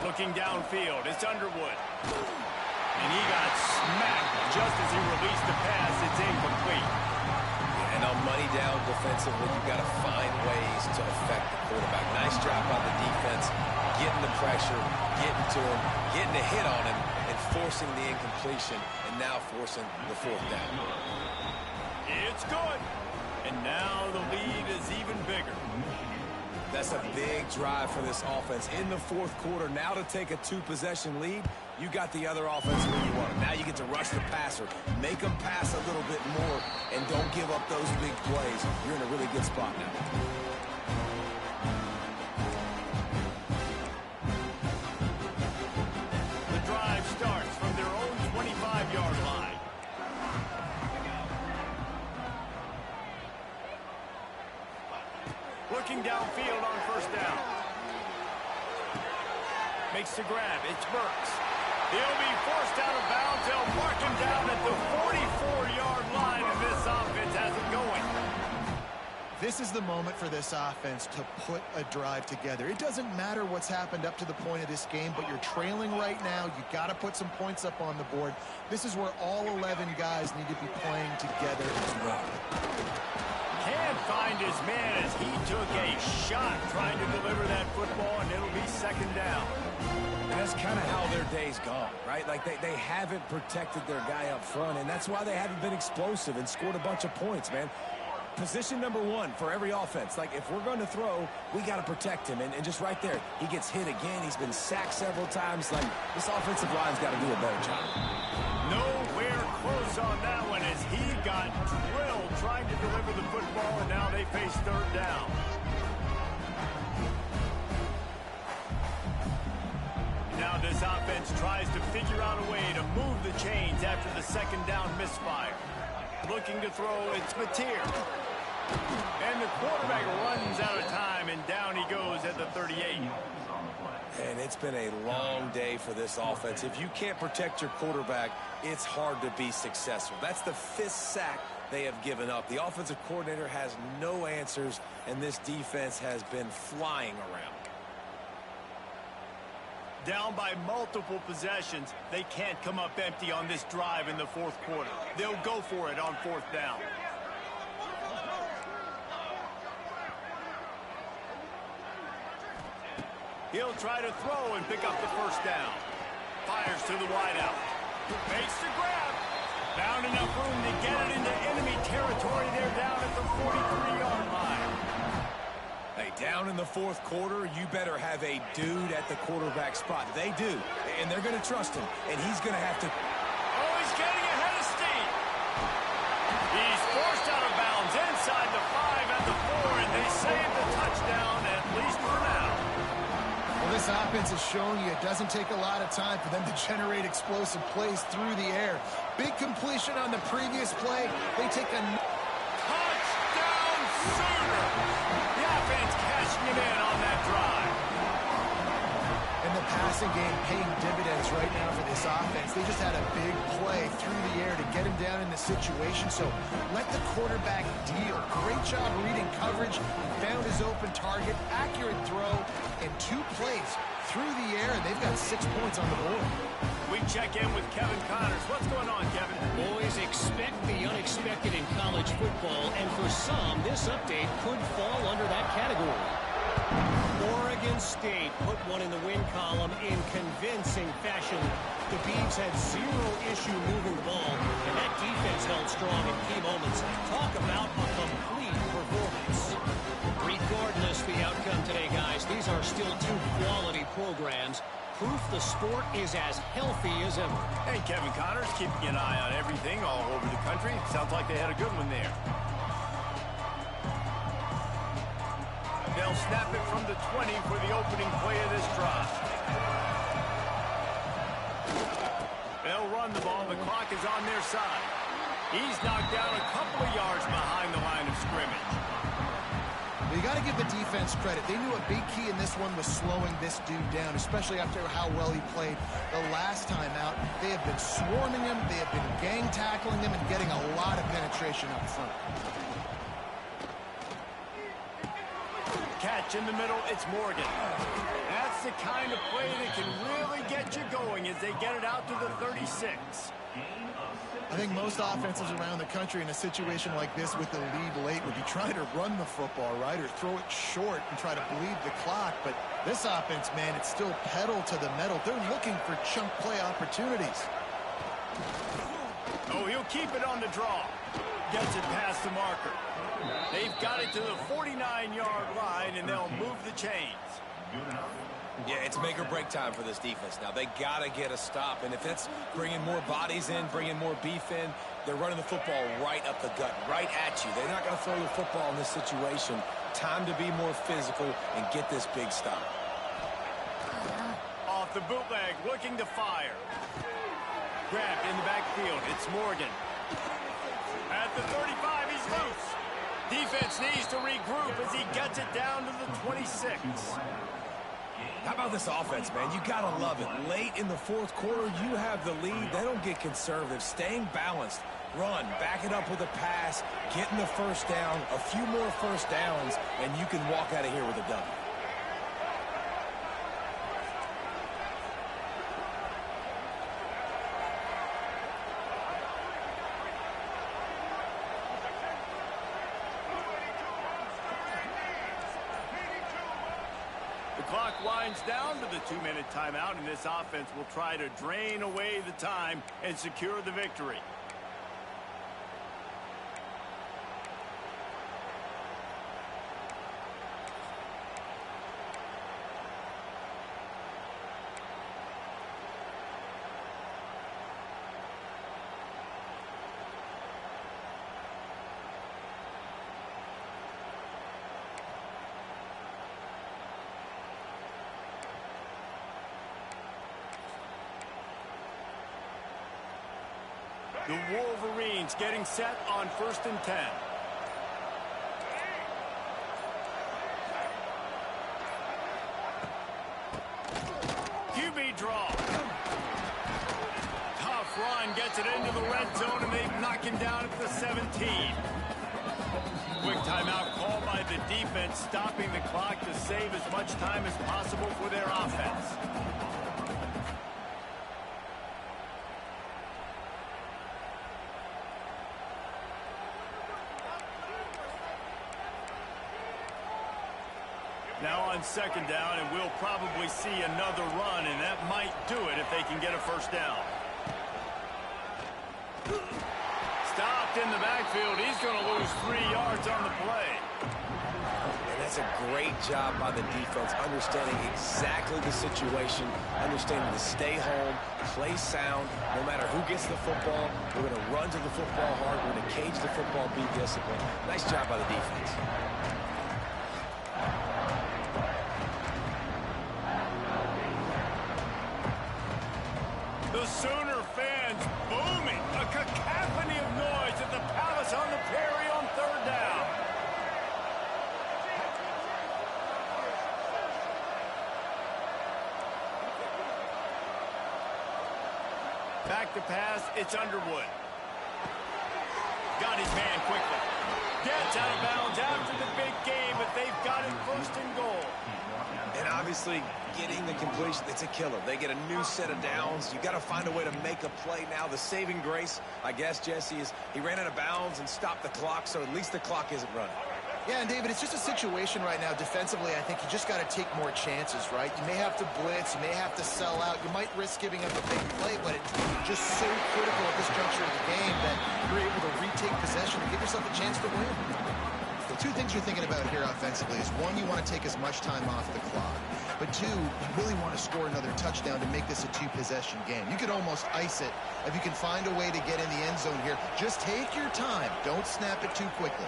Looking downfield, it's Underwood. And he got smacked just as he released the pass. It's incomplete. And on money down defensively, you've got to find ways to affect the quarterback. Nice job by the defense, getting the pressure, getting to him, getting a hit on him, and forcing the incompletion, and now forcing the fourth down. It's good. And now the lead is even bigger. That's a big drive for this offense in the fourth quarter. Now to take a two-possession lead, you got the other offense where you want it. Now you get to rush the passer, make them pass a little bit more, and don't give up those big plays. You're in a really good spot now. The drive starts from their own 25-yard line. Looking downfield on first down. Makes the grab. It's Burks. He'll be forced out of bounds. They'll mark him down at the 44-yard line, and this offense has it going. This is the moment for this offense to put a drive together. It doesn't matter what's happened up to the point of this game, but you're trailing right now. You got to put some points up on the board. This is where all 11 guys need to be playing together as well. Can't find his man as he took a shot trying to deliver that football, and it'll be second down. And that's kind of how their day's gone, right? Like they haven't protected their guy up front, and that's why they haven't been explosive and scored a bunch of points, man. Position number one for every offense. Like, if we're going to throw, we got to protect him. And just right there, he gets hit again. He's been sacked several times. Like, this offensive line's got to do a better job. Nowhere close on that one as he got drilled trying to deliver the football, and now they face third down. Now this offense tries to figure out a way to move the chains after the second down misfire. Looking to throw, it's Mateer. And the quarterback runs out of time, and down he goes at the 38. And it's been a long day for this offense. If you can't protect your quarterback, it's hard to be successful. That's the 5th sack they have given up. The offensive coordinator has no answers, and this defense has been flying around. Down by multiple possessions, they can't come up empty on this drive in the fourth quarter. They'll go for it on fourth down. He'll try to throw and pick up the first down. Fires to the wideout. Makes the grab. Found enough room to get it into enemy territory. They're down at the 43-yard line. Hey, down in the fourth quarter, you better have a dude at the quarterback spot. They do, and they're going to trust him, and he's going to have to... Oh, he's getting ahead of steam. He's forced out of bounds inside the 5 at the 4, and they save the touchdown, at least for now. Well, this offense is showing you it doesn't take a lot of time for them to generate explosive plays through the air. Big completion on the previous play. They take a... Touchdown, Sooner! The offense cashing it in on that drive. And the pass passing game paying dividends right now for this offense. They just had a big play through the air to get him down in the situation, so let the quarterback deal. Great job reading coverage. He found his open target, accurate throw, and 2 plays through the air, and they've got 6 points on the board. We check in with Kevin Connors. What's going on, Kevin? Boys, expect the unexpected in college football, and for some, this update could fall under that category. Oregon State put one in the win column in convincing fashion. The Beavs had 0 issue moving the ball, and that defense held strong in key moments. Talk about a complete performance. Regardless the outcome today, guys, these are still 2 quality programs. Proof the sport is as healthy as ever. Hey, Kevin Connors, keeping an eye on everything all over the country. Sounds like they had a good one there. They'll snap it from the 20 for the opening play of this drive. They'll run the ball. The clock is on their side. He's knocked down a couple of yards behind the line of scrimmage. You got to give the defense credit. They knew a big key in this one was slowing this dude down, especially after how well he played the last time out. They have been swarming him, they have been gang tackling him, and getting a lot of penetration up front. Catch in the middle, it's Morgan. That's the kind of play that can really get you going as they get it out to the 36. I think most offenses around the country in a situation like this with the lead late would be trying to run the football, right, or throw it short and try to bleed the clock. But this offense, man, it's still pedal to the metal. They're looking for chunk play opportunities. Oh, he'll keep it on the draw. Gets it past the marker. They've got it to the 49-yard line, and they'll move the chains. Yeah, it's make or break time for this defense now. They got to get a stop, and if it's bringing more bodies in, bringing more beef in, they're running the football right up the gut, right at you. They're not going to throw the football in this situation. Time to be more physical and get this big stop. Off the bootleg, looking to fire. Grabbed in the backfield. It's Morgan. At the 35, he's loose. Defense needs to regroup as he gets it down to the 26. How about this offense, man? You got to love it. Late in the fourth quarter, you have the lead. They don't get conservative. Staying balanced. Run. Back it up with a pass. Getting the first down. A few more first downs, and you can walk out of here with a W. The clock winds down to the 2-minute timeout, and this offense will try to drain away the time and secure the victory. The Wolverines getting set on 1st and 10. QB draw. Tough run, gets it into the red zone, and they knock him down at the 17. Quick timeout called by the defense, stopping the clock to save as much time as possible for their offense. Now on 2nd down, and we'll probably see another run, and that might do it if they can get a first down. Stopped in the backfield. He's going to lose 3 yards on the play. And that's a great job by the defense, understanding exactly the situation, understanding to stay home, play sound. No matter who gets the football, we're going to run to the football hard. We're going to cage the football, be disciplined. Nice job by the defense. The Sooner fans booming. A cacophony of noise at the Palace on the Prairie on 3rd down. Back to pass, it's Underwood. Got his man quickly. Gets out of bounds after the big game, but they've got it first and goal. And obviously, getting the completion, it's a killer. They get a new set of downs. You got to find a way to make a play now. The saving grace, I guess, Jesse, is he ran out of bounds and stopped the clock, so at least the clock isn't running. Yeah, and David, it's just a situation right now defensively. I think you just got to take more chances, right? You may have to blitz, you may have to sell out, you might risk giving up a big play, but it's just so critical at this juncture of the game that you're able to retake possession and give yourself a chance to win. The two things you're thinking about here offensively is, one, you want to take as much time off the clock, but two, you really want to score another touchdown to make this a two-possession game. You could almost ice it if you can find a way to get in the end zone here. Just take your time. Don't snap it too quickly.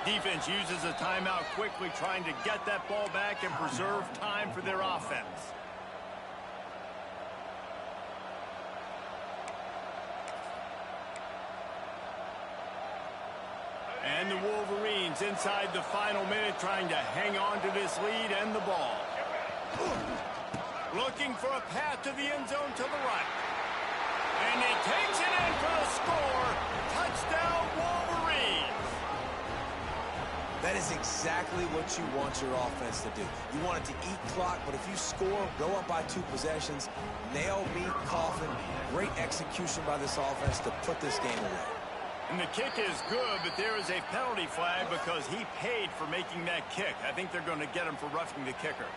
Defense uses a timeout quickly, trying to get that ball back and preserve time for their offense. And the Wolverines inside the final minute, trying to hang on to this lead and the ball. Looking for a path to the end zone to the right. And he takes it in for the score. Touchdown, Wolverines. That is exactly what you want your offense to do. You want it to eat clock, but if you score, go up by 2 possessions, nail, meet, coffin. Great execution by this offense to put this game away. And the kick is good, but there is a penalty flag because he paid for making that kick. I think they're going to get him for roughing the kicker.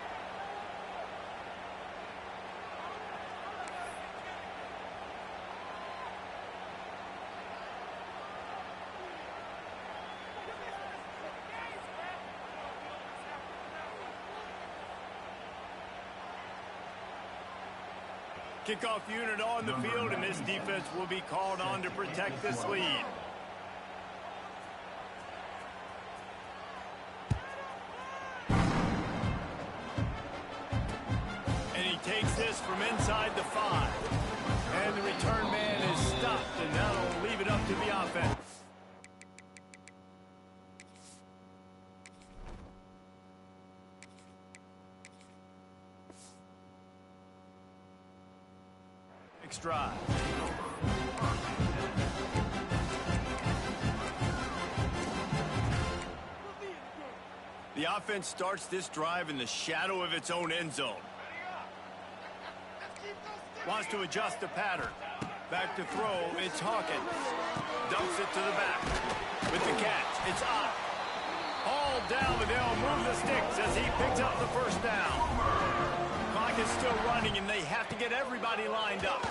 Kickoff unit on the field, and this defense will be called on to protect this lead. And he takes this from inside the 5. And the return man is stopped, and that'll leave it up to the offense. Drive. The offense starts this drive in the shadow of its own end zone. Wants to adjust the pattern. Back to throw, it's Hawkins. Dumps it to the back. With the catch, it's up. All down, but they'll move the sticks as he picks up the first down. Clock is still running, and they have to get everybody lined up.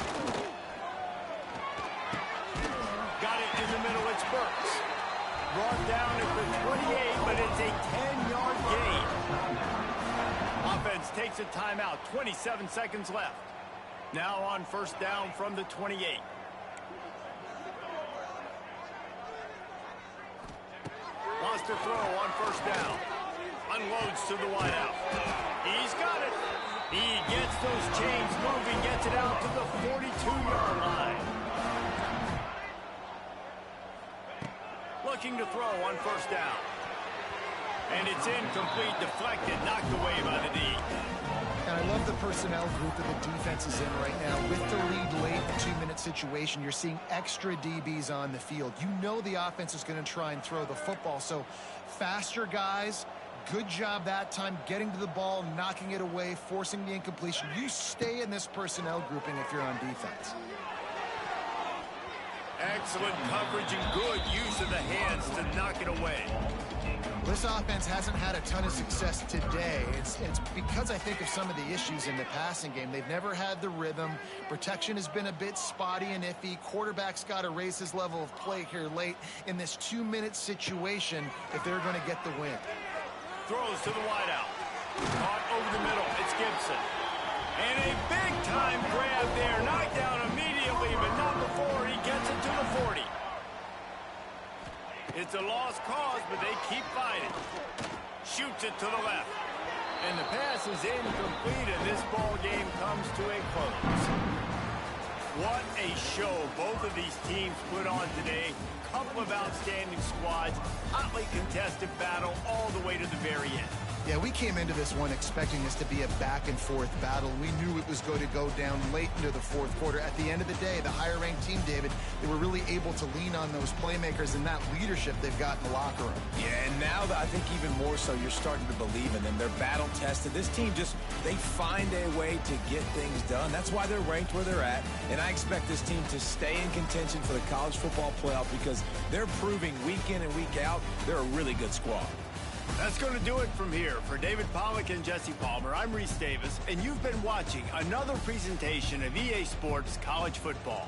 Got it in the middle, it's Burks. Brought down at the 28, but it's a 10-yard gain. Offense takes a timeout, 27 seconds left. Now on first down from the 28. Wants to throw on first down. Unloads to the wideout. He's got it. He gets those chains moving, gets it out to the 42-yard line. Looking to throw on first down. And it's incomplete, deflected, knocked away by the D. And I love the personnel group that the defense is in right now. With the lead late, the 2-minute situation, you're seeing extra DBs on the field. You know the offense is going to try and throw the football, so faster guys. Good job that time getting to the ball, knocking it away, forcing the incompletion. You stay in this personnel grouping if you're on defense. Excellent coverage and good use of the hands to knock it away. This offense hasn't had a ton of success today. It's because I think of some of the issues in the passing game. They've never had the rhythm. Protection has been a bit spotty and iffy. Quarterback's got to raise his level of play here late in this 2-minute situation if they're going to get the win. Throws to the wideout. Caught over the middle. It's Gibson. And a big-time grab there. Knocked down immediately, but not before he gets it to the 40. It's a lost cause, but they keep fighting. Shoots it to the left. And the pass is incomplete, and this ball game comes to a close. What a show both of these teams put on today. Couple of outstanding squads, hotly contested battle all the way to the very end. Yeah, we came into this one expecting this to be a back-and-forth battle. We knew it was going to go down late into the fourth quarter. At the end of the day, the higher-ranked team, David, they were really able to lean on those playmakers and that leadership they've got in the locker room. Yeah, and now I think even more so, you're starting to believe in them. They're battle-tested. This team they find a way to get things done. That's why they're ranked where they're at, and I expect this team to stay in contention for the college football playoff because they're proving week in and week out they're a really good squad. That's going to do it from here. For David Pollack and Jesse Palmer, I'm Reese Davis, and you've been watching another presentation of EA Sports College Football.